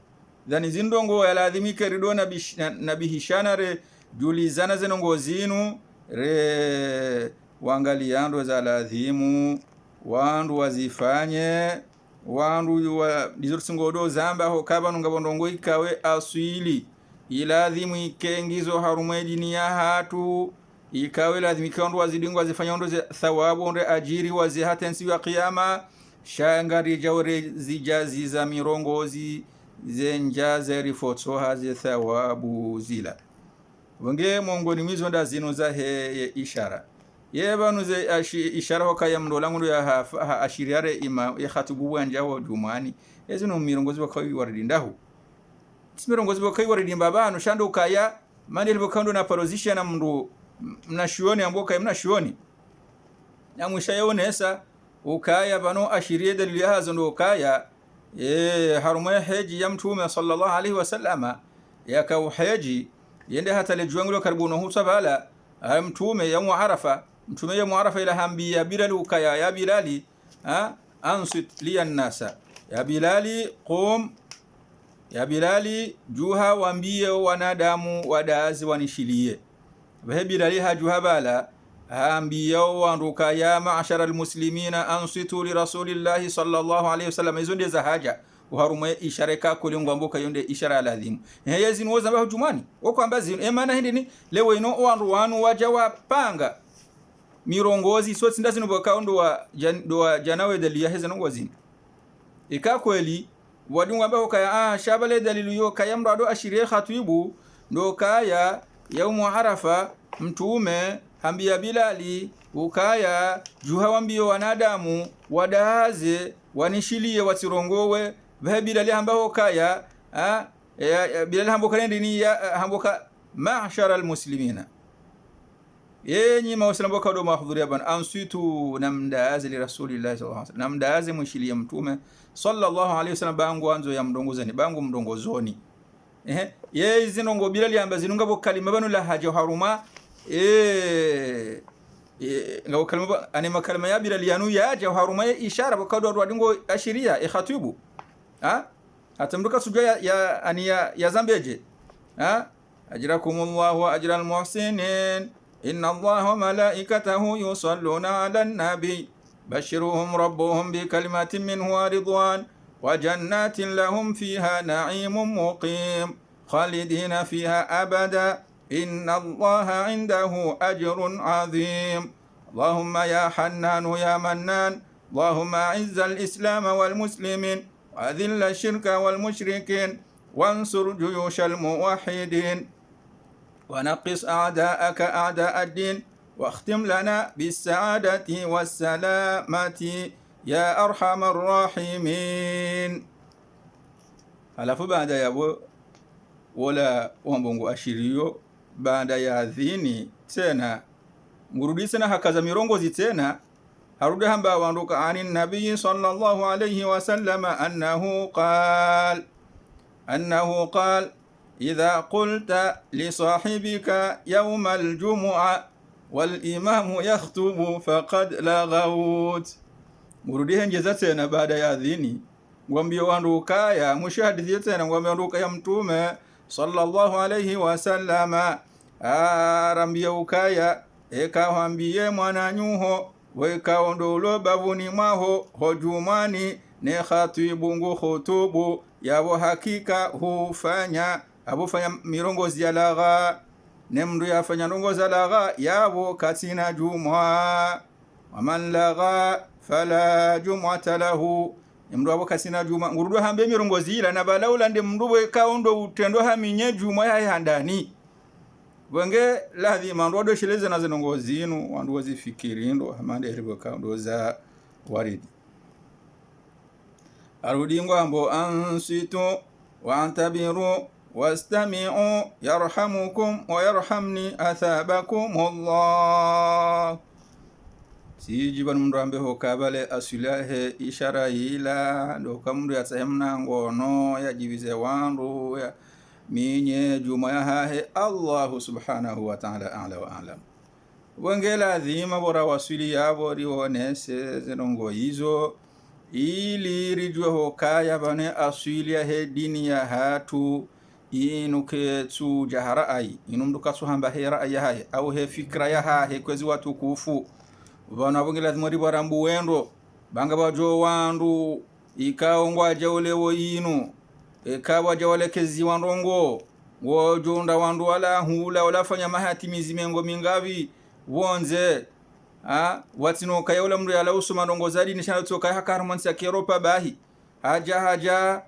dhani zindongo yaladhimike ridona nabihishana re julizana zenongo zinu re wangaliando za ladhimu wandu wazifanye wandu wa dizursingodo zamba ho kabanu ngabondongo ikawe aswili iladhimu ikengizo harumwe dini ya hatu ikawe ladhimu ikandu wazidingo wazifanya ondo thawabu onde ajiri wazihatensi wa qiyama shangari jawre zijazi za mirongozi zenjaze rifotso hazi thawabu zila wonge mongoni mizo nda zino za he ishara yebanu ze ishara hokaya mndolangu ya ashiriare ima ya khatibu wanja wa jumani ezino mirongozi bakawi waridindahu mirongozi bakawi waridimba banu shando kaya mandeli bokando na position na mndu mnashioni amboka mnashioni na mwishayonesa ukaya bano ashirie dalili hazo ndo ukaya harumwe haji ya mtume sallallahu alaihi wasallama yakau haji yende hata lejuangulo karibu no husabala mtume ya Arafa mtume ya Arafa ila hambia Bilal ukaya ya Bilali ansit li an-nasa ya Bilali qum ya Bilali juha wambie wanadamu wadazi wanishilie bahe Bilali hajuha bala hambia wanduka ya ma'ashara al-muslimina ansitu li rasulillahi sallallahu alayhi wasallam izonde za haja uharume ishareka kulingwa mboka yonde ishara ladhimu yezi nwoza mbaho jumani wako ambazi maana hindi ni lewe ino wandu wanu wajawa panga mirongozi so tsindazi nuboka ndo wa janawe daliya heza nongozini ika kweli wadunga mbaho kaya shabale dalilu yo kaya mrado ashirie khatibu ndo kaya yaumu Arafa mtume hambia Bilali ukaya juha wambio wanadamu wadaze wanishilie wasirongowe Bilali ambao kaya Bilali hamboka ndini hamboka ma'shara almuslimina yenyi mawasalamu kwa mahudhuria ban ansitu namdaazi li rasulillahi sallallahu alaihi wasallam namdaazi mwishilia mtume sallallahu alaihi wasallam bangu anzo ya mdongozani bangu mdongozoni ye zinongo Bilali amba zinunga bo kalima banu la haja haruma ngabo kalima ani makalima ya Bilali yanu ya ja haruma ishara bokado wadingo ashiria khatibu atamduka suja ya ani ya zambeje ajrakumullahu wa ajral muhsinin inna allaha wa malaikatahu yusalluna ala nabi bashiruhum rabbuhum bi kalimatin minhu wa ridwan wa jannatin lahum fiha na'imun muqim khalidina fiha abada inna allaha indahu ajrun azim allahumma ya hannanu ya mannan allahumma a'izz al-islam wal muslimin wa adhill ash-shirka wal mushrikin wansur juyush al-muwahhidin ونقص أعداءك أعداء الدين واختم لنا بالسعادة والسلامة يا أرحم الراحمين. Halafu baada ya wala wambongo ashirio baada ya adhini tena ngurudi sana hakaza mirongozi tena harudi hamba wanduka ani nabii sallallahu alayhi wasallam annahu qala إذا قلت لصاحبك يوم الجمعة والإمام يخطب فقد لغوت. Murudihe njeza tena baada ya adhini ngwambie wanduka ya mushahadithi tena ngwambie wanduka ya mtume sallallahu alayhi wasallama arambie ukaya ekawambie mwananyuho wekaondolo bavuni mwaho hojumani ne khatibu ngu khutubu yabo hakika hufanya abufanya mirongozi ya lagha ne mndu yafanya mirongozi ya lagha yabo katina jumwa waman lagha fala jum'ata lahu mndu abo katina jumwa ngurudo hambe mirongozi ila na balaula ndi mndu we kaondo utendo haminye jumwa ya handani wenge ladhi mandu wado shileze na zinongozi inu wandu wazifikiri ndo hamande heribo kaondo za waridi arudi ngwambo ansitu wa antabiru wastami'u yarhamukum wa yarhamni athabakumullah. Sijiban mndu ambe hokabale asulahe ishara ila ndo kamndu ya sahemna ngono ya jibize wandu ya minye juma ya hahe Allahu subhanahu wa ta'ala a'la wa a'lam. Wangela dhima bora wasuli yabo rionese zenongo hizo ili rijwe hokaya bane aswilia he dini ya hatu inuke tu jahara ai inumduka suhamba he ra'ayi haye au he fikra ya hahe kwezi watu kufu bana bongela dhimori barambu wendo banga bajo wandu ikao ngwaje ulewo inu ekawa jawalekezi wandongo wojunda wandu wala hula wala fanya mahatimizi mengo mingavi wonze watino kaya ula mndu yala usuma ndongo zadi nishana toka haka romansi ya Kiropa bahi haja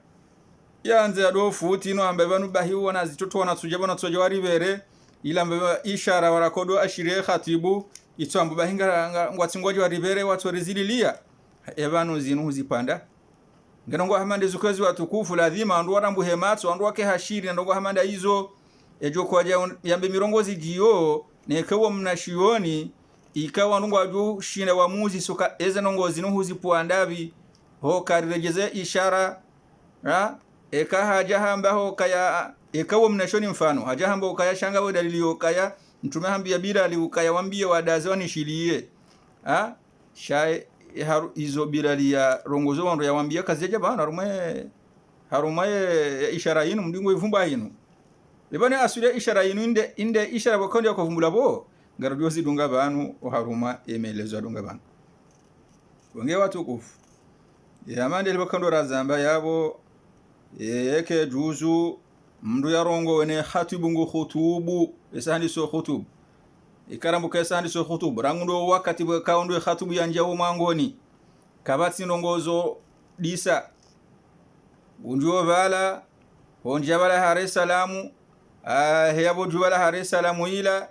yanze adofu tino ambe banu bahi wana zitoto wana tujaba na tujawari bere ila ambe ishara warakodo ashire khatibu ito ambe bahi ngwatingoji waribere watu rizililia ebanu zinu zipanda nganongo hamande zukazi watukufu lazima andu warambu hematu andu wake hashiri ndongo hamanda hizo ejo kwa yambe mirongozi jiyo nekawo mnashioni ikawa ndungu aju shine wa muzi suka eze nongozi nuhuzi puandavi ho karirejeze ishara eka haja hamba ho kaya ekawo mnashoni mfano haja hamba ho kaya shanga wa dalili ho kaya mtume hambi ya Bilali ukaya wambie wadaze wanishilie shae izo Bilali ya rongozo wando ya wambia kazi ya jaba harumaye ishara yinu mdingo ivumba yinu libane asule ishara yinu inde ishara wakondi ya kuvumbula bo ngaradiosi dunga banu oharuma emelezo dunga banu wange watu kufu yamande libakando razamba yabo eke juzu mndu yarongo wene khatibu ngu khutubu esandi so khutub ikarambu kesandi so khutub rangundo wakati bakaondo khatibu yanjawo mangoni kabati nongozo disa unjo bala onjabala hare salamu heyabo jubala hare salamu ila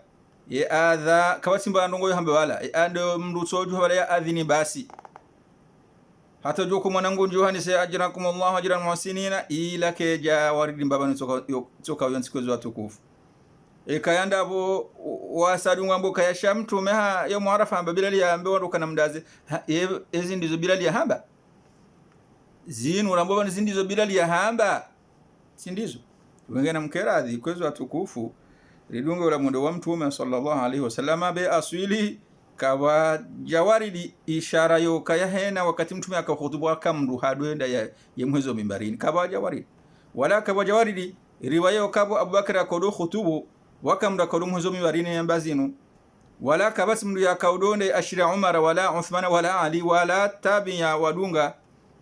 ye adha kabati mbandongo hambe wala ando mndu soju bala ya adhini basi hata joko mwanangu njohani se ajrakumullahu ajran muhsinina ila keja waridi mbabani toka yonsikozwa watukufu kayanda abo wasadu ngambo kayasha mtume yo muarafa amba Bilali ya ambe wanduka na mdaze ezi ndizo Bilali ya hamba zinu rambo ni zindizo Bilali ya hamba sindizo wengine mkeradhi kwezo watukufu lidunga ula mwendo wa Mtume sallallahu alaihi wasallam be aswili kawa jawaridi ishara yo kaya hena wakati Mtume akahutubu akamru hadwenda ya mwezo mimbarini kawa jawaridi wala kawa jawaridi riwaya kabo Abubakar akodo khutubu wakamru akodo mwezo mimbarini yambazinu wala kabasi mndu yakawdonde ashira Umar wala Uthman wala Ali wala tabiya wadunga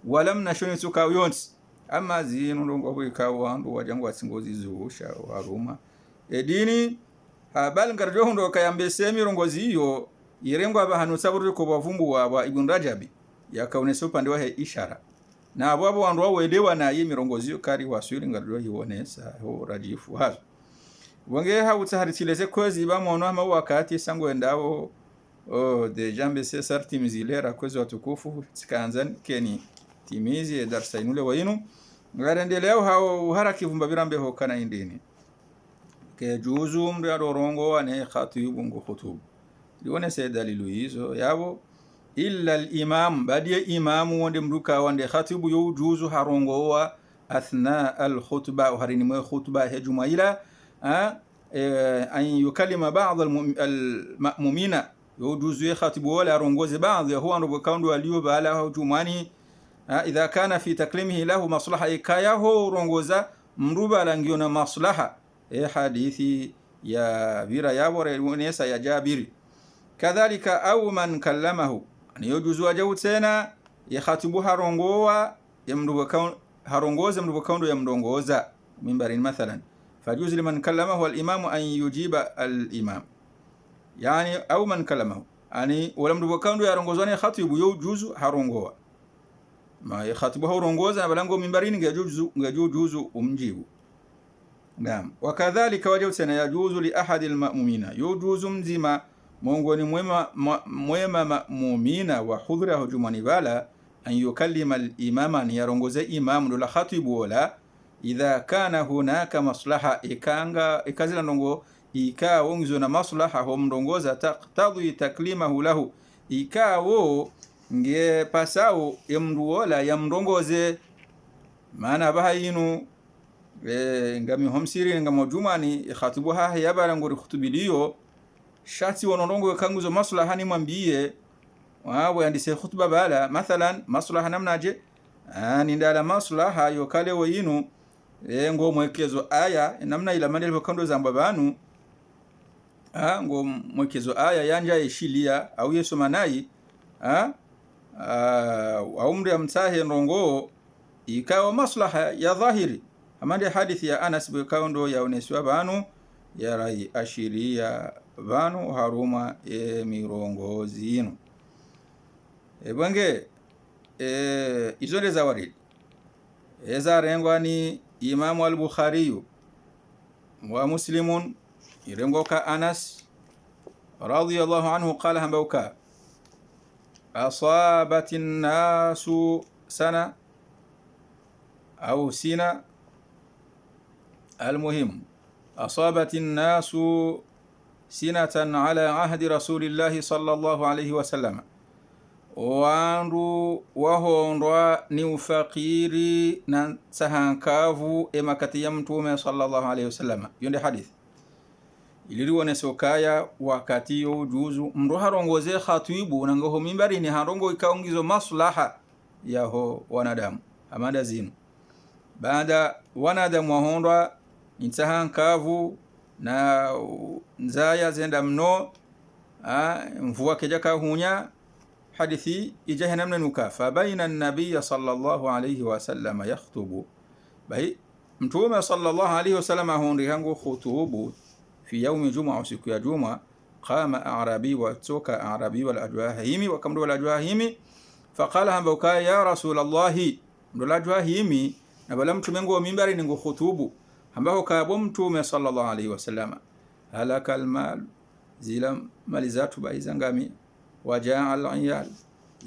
wala mnashoni suka yonsi ama zinu ndongo bwikawo wandu wajangwa singozi zuusha waruma edini habal ngarjo ndo kayambe semi rongozi iyo irengwa abahanu saburi ko bavumbu wa Ibn Rajabi yakaoneso pande wa ishara na abo wandu wawelewa na yi mirongozi yo kari wasuri ngarjo hiwonesa ho rajifu hazo bonge hautsaharitsileze kwezi bamono ama wakati sango endao de jambe se sarti mizilera kwezi watukufu tsikanzan keni timizi darsa inule wainu ngarendeleo hao haraki vumba birambe ho kana indini ke juzu mri adorongo ane khatibu ngo khutub lione se dalilu hizo yabo illa al-imam badiya imamu wonde mruka wonde khatibu yo juzu harongo wa athna al-khutba harini mo khutba he jumaila an yukallima ba'd al-ma'mumina yo juzu khatibu wala rongoze ba'd huwa ndo kaundu aliyo bala jumani idha kana fi taklimihi lahu maslaha ikayaho rongoza mruba langiona maslaha hadithi ya vira yabore unesa ya Jabiri kadhalika au man kallamahu ni yojuzu ajabu tena ya khatibu harongoa ya mruba harongoza mruba kaundo ya mndongoza mimbarin mathalan fajuzu liman kallamahu al-imam an yujiba al-imam yani au man kallamahu ani wala mruba kaundo ya rongozwa ni khatibu yojuzu harongoa ma khatibu harongoza balango mimbarini ngajuzu umjibu naam wakadhalika wajibu tena yajuzu li ahadi al-ma'mumina yujuzu mzima mongoni mwema ma'mumina wa hudhra hujumani bala an yukallima al-imama ni yarongoze imam ndo la khatibu wala idha kana hunaka maslaha ikazila ndongo ikawongizo na maslaha ho mndongoza taqtadhi taklimahu lahu ikawo nge pasao yamruola yamndongoze maana bahayinu ngami homsiri ngamo jumani khatibu ha yabara ngori khutubiliyo shati wonondongo kanguzo maslaha ni mwambie wao andise khutba bala mathalan maslaha namnaje ni ndala maslaha yo kale woyinu ngo mwekezo aya namna ila mandele kando zamba banu ngo mwekezo aya yanja ishilia au yeso manai au mri amtahe ndongo ikawa maslaha ya dhahiri amande hadithi ya Anas bikaundo yaoneswa banu ya rai ashiria banu haruma mirongozi ino bange izole za waridi eza rengwa ni Imamu al-Bukhari wa Muslimun irengwa ka Anas radiyallahu anhu qala hambauka asabatin nasu sana au sina المهم أصابت الناس سنة على عهد رسول الله صلى الله عليه وسلم وانرو وهونروا نوفقيري نسهانكافو إمكتي يمتومي صلى الله عليه وسلم يوندي حديث iliriwa nesokaya wakati yo juzu mro harongoze khatibu nango mimbari ni harongo ikaongizo maslaha yaho wanadamu amanda zinu baada wanadamu wahondwa ntahankavu na nzaya zenda mno mvua keja kahunya hadithi ijahanamna nukafa baina an-nabiy sallallahu alayhi wasallam yakhutubu bai mtume sallallahu alayhi wasallam hondi hangu khutubu fi yawm jum'a siku ya juma qama arabi wa toka arabi wal ajwahimi wa kamdu wal ajwahimi faqala hambauka ya rasul allah ndo la ajwahimi na bala mtume ngo mimbari ngo khutubu ambao kaabo mtume sallallahu alaihi wasallam halakal mal zila malizatu baizangami wajaa al-iyal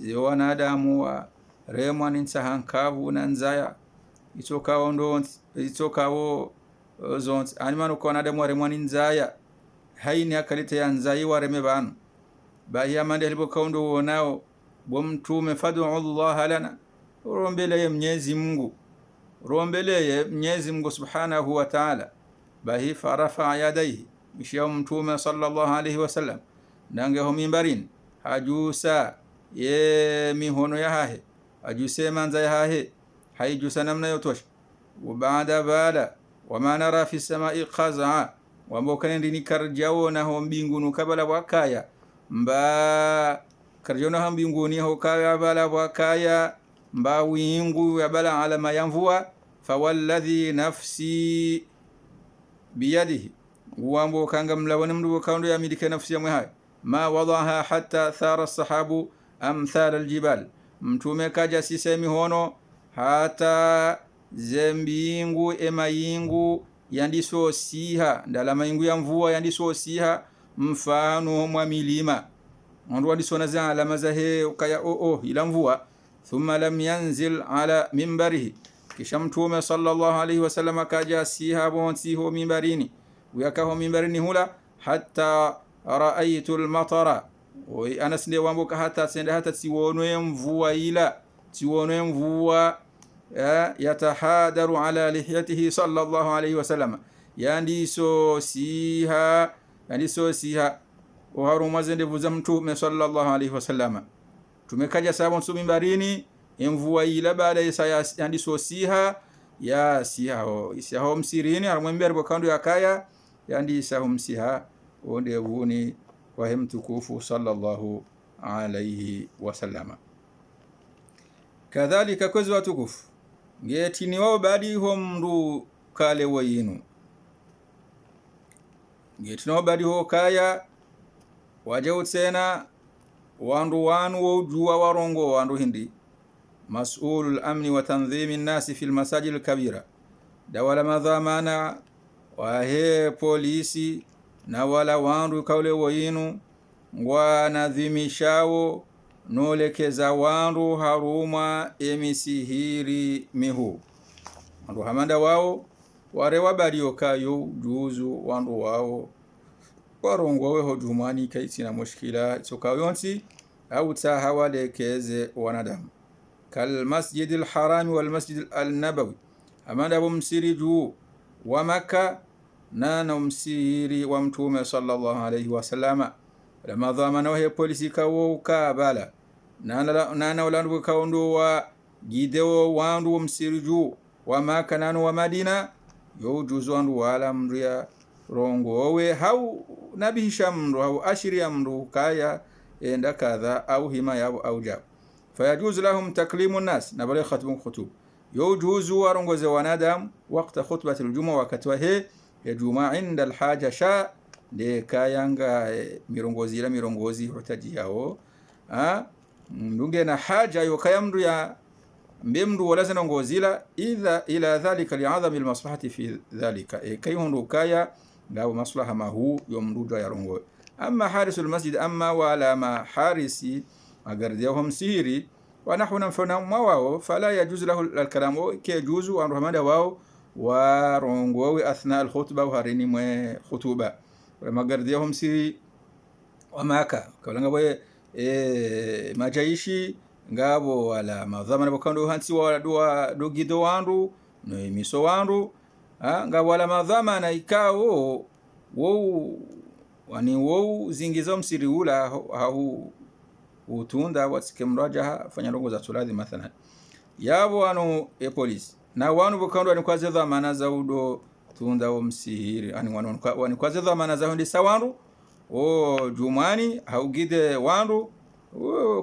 ziwana damu wa remwan sahankavu na nzaya itokawo ndo itokawo zont animano kona damu remwan nzaya haini akalite ya nzai wa reme banu bahiya mande libo kaundo nao bomtume fadu Allah lana rombeleye Mwenyezi Mungu, rombeleye Mwenyezi Mungu subhanahu wa ta'ala. Bahi farafa yadaihi mishia mtume sallallahu alaihi wasallam nangeho mimbarini hajusa ye mihono ya hahe, hajuse manza ya hahe, haijusa namna yotosha. Baada bala wama nara fi samai qaza, wamboka ndini karjao na ho mbingunu kabala wakaya mba karjona ho mbinguni ho kaya bala wakaya mba wingu ya bala alama ya mvua. Fawalladhi nafsi biyadihi, wambo kanga mlawani mdu kaundo ya milike nafsi ya mwehayo. Ma wadaha hatta thara sahabu amthal aljibal, mtume kaja sisemi hono hata zembingu emayingu yandiso siha, ndala mayingu ya mvua yandiso siha mfano mwa milima. Ndu wandiso naza alama zahe ukaya ila mvua. Thumma lam yanzil ala mimbarihi, kisha mtume sallallahu alaihi wasallam kaja siha bonsi ho mimbarini, uyakaho mimbarini hula hatta raaitu almatara. Anas ndiye wamboka hata sende hata siwonwe mvua ila siwonwe mvua yatahadaru ala lihiyatihi sallallahu alaihi wasallam, yandiso siha uharuma zendevu za mtume sallallahu alaihi wasallam. Tumekaja sabon su mimbarini mvua ila baada ya yandiso siha ya siha msirini aramwambia bokando yakaya yandisa msiha onde vuni wa mtukufu sallallahu alaihi wasallam. Kadhalika kwezi watukufu getini wao badi ho mndu kale wayinu, getini wao badi ho kaya wajau tena wandu wanu wujua warongo wandu hindi mas'ulul amni wa tanzimi nasi fil masajid al-kabira, dawala madhamana wa he polisi na wala wandu kaule wayinu wanadhimishao nolekeza wandu haruma emisihiri mihu. Wandu hamanda wao warewa bari kayo juzu wandu wao warongowe hojumani kaiti na mushkila soka yonsi au tahawalekeze wanadamu. Kal masjid al-haram wal masjid al-nabawi, amanda bumsiri juu wa Makka na msiri wa mtume sallallahu alaihi wasallama. Lama dhamana wa polisi kawo kabala nana walandu kaundo wa gidewo wandu msiri juu wa Makka nanu wa Madina yo juzu wandu wala mria rongowe hau nabihisha mndu hau ashiri ya mndu kaya enda kadha au hima yabo au jab. Fayajuzu lahum taklimu nas na bale khatbu khutub, yo juzu warongoze wanadamu wakati khutbati aljuma, wakati wa he ya juma inda alhaja sha de kayanga mirongozi hutaji yao ndunge na haja yo kayamdu ya mbemdu wala zanongozila idha ila dhalika li'adhami almaslahati fi dhalika kayhundu kaya ngao maslaha mahu yomdudo ya rongo. Amma harisul masjid, amma wala ma harisi agardiyahum siri wa nahuna mfana mawao fala yajuzu lahu alkalam, ke juzu an rahmada wao wa rongo athna alkhutba wa harini mwe khutuba wa magardiyahum siri wa Maka kalanga we majaishi ngabo wala madhamana bokando hansi wala do gido wandu no miso wandu ngabo wala madhamana ikao wani zingizo msiri ula hau utunda watike mrajaha fanya rongo za tuladhi mathalan yabo wanu polisi na wanu bokando ni kwaze dhamana za udo tunda wa msiri wani kwaze dhamana za hundi sawandu jumani haugide wandu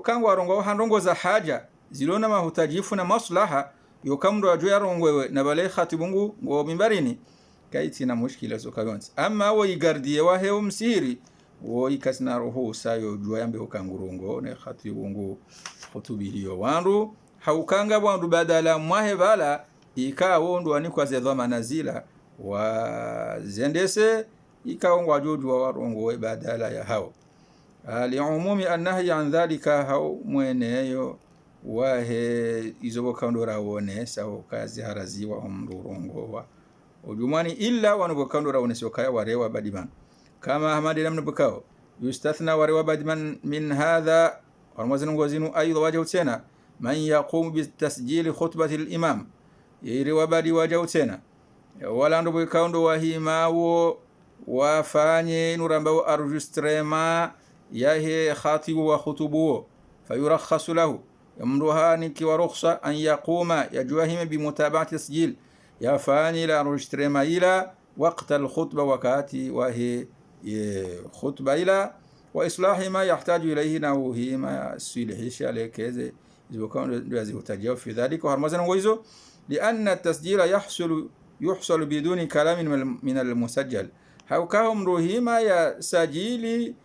kangu warongo handongo za haja zilona mahutajifu na maslaha yokamdo ajo yarongwewe na bale khatibungu ngo mimbarini kaiti na mushkila zo kayonzi. Amma wo igardie wa he msiri wo ikasina roho sayo jua yambe ukangurongo ne khatibungu khutubiriyo wandu haukanga wandu badala mwahe bala ikawo ndo anikwa ze dhamana zila wa zendese ikawo wajoju warongo badala ya hao liumumi annahi an dhalika hao mweneyo wahe izoboka ndora wone sawo kazi haraziwa umrurongo wa ujumani illa wanoboka ndora wone sokaya warewa badiman kama hamadi namna bukao yustathna warewa badiman min hadha warmazinu ngozinu aidha wajahu tena man yaqumu bitasjili khutbati al-imam iri wabadi wajau tena wala ndo bwekaundo wahimawo wafanye nurambao enregistrement yahe khatibu wa khutubu fayurakhasu lahu yamruhani kiwa rukhsa an yaquma yajuahime bimutaba'ati tasjil yafanye la enregistrement ila وقت الخطبة وكاتي وهي خطبة إلى وإصلاح ما يحتاج إليه نوه ما سيلحيش عليه كذا إذا كان لازم يتجاوب في ذلك وهرمزنا ويزو لأن التسجيل يحصل بدون كلام من المسجل هاوكاهم روهما يا سجيلي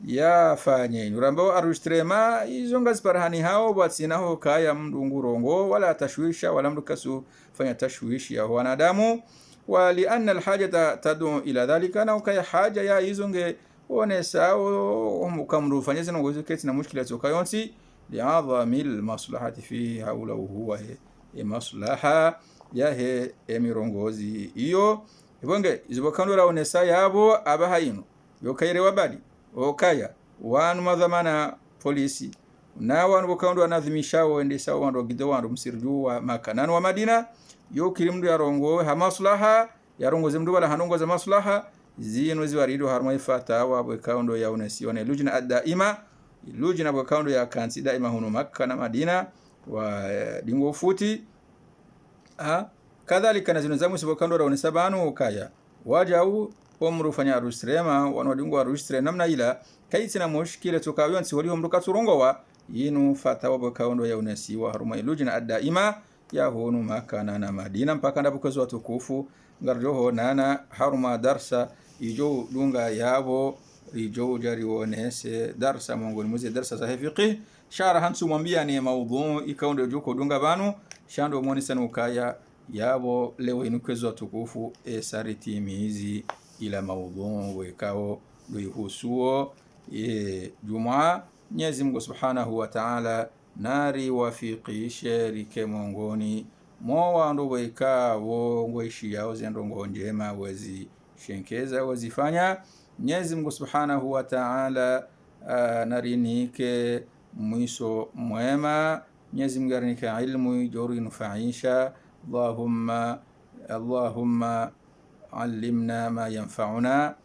ya fanye nurambo arusтрема izonga sparhani hao batsinaho kaya mndu ngurongo wala tashwisha wala mndu kasu fanya tashwishi ya wanadamu ولأن الحاجة تدعو إلى ذلك أنا وكاي حاجة يا إيزونge onesao mukamru fanyeze ngozo ketina mushkila zokayonsi li'azamil maslahati fi haula huwa maslaha yahe emirongozi iyo ibonge izobakandura onesa yabo abahayino yokaire wabadi okaya wanu madhamana polisi na wanu bokandura nadhimishawo endesa wanu gido wanu msirju wa makanani wa Madina yokiri mndu yarongo ha maslaha yarongoze mndu wala hanongoza maslaha zino ziwarido harma ifata wa bwekaundo ya unasione lujna ad-daima lujna bwekaundo ya kansi daima huno Makka na Madina wa dingo futi kadhalika na zino zamu bwekaundo ra unisabanu ukaya wajau omru fanya arusrema wano dingo arustre namna ila kaitsina mushkila tukawonsi wali omru katurongo wa yinu fata wa bwekaundo ya unasiwa harma lujna ad-daima ya hunu Makka na Madina mpaka ndabukozo watukufu ngarjoho nana haruma darsa ijo dunga yabo ijo jari wonese darsa mongoni muzi darsa za fiqh shara hansu mwambia ni maudhu ikaunde joko dunga banu shando monisa nukaya yabo leo inukezo watukufu sariti mizi ila maudhu wekao duihusuo Jumaa Mwenyezi Mungu Subhanahu wa Ta'ala nari wafiqishe rike mongoni mowa ndo wekao ngoishi yao zendongo njema wezi shenkeza wazifanya Mwenyezi Mungu Subhanahu wa Ta'ala narinike mwiso mwema Mwenyezi Mungu arinike ilmu jori nufaisha Allahumma allimna ma yanfa'una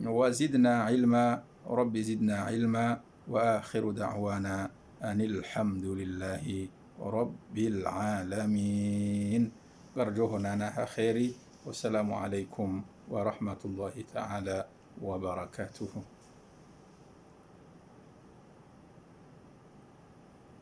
wazidna ilma rabbi zidna ilma wa akhiru da'wana anil hamdulillahi rabbil alamin garjoho nana khairi wassalamu alaikum wa rahmatullahi ta'ala wa barakatuhu.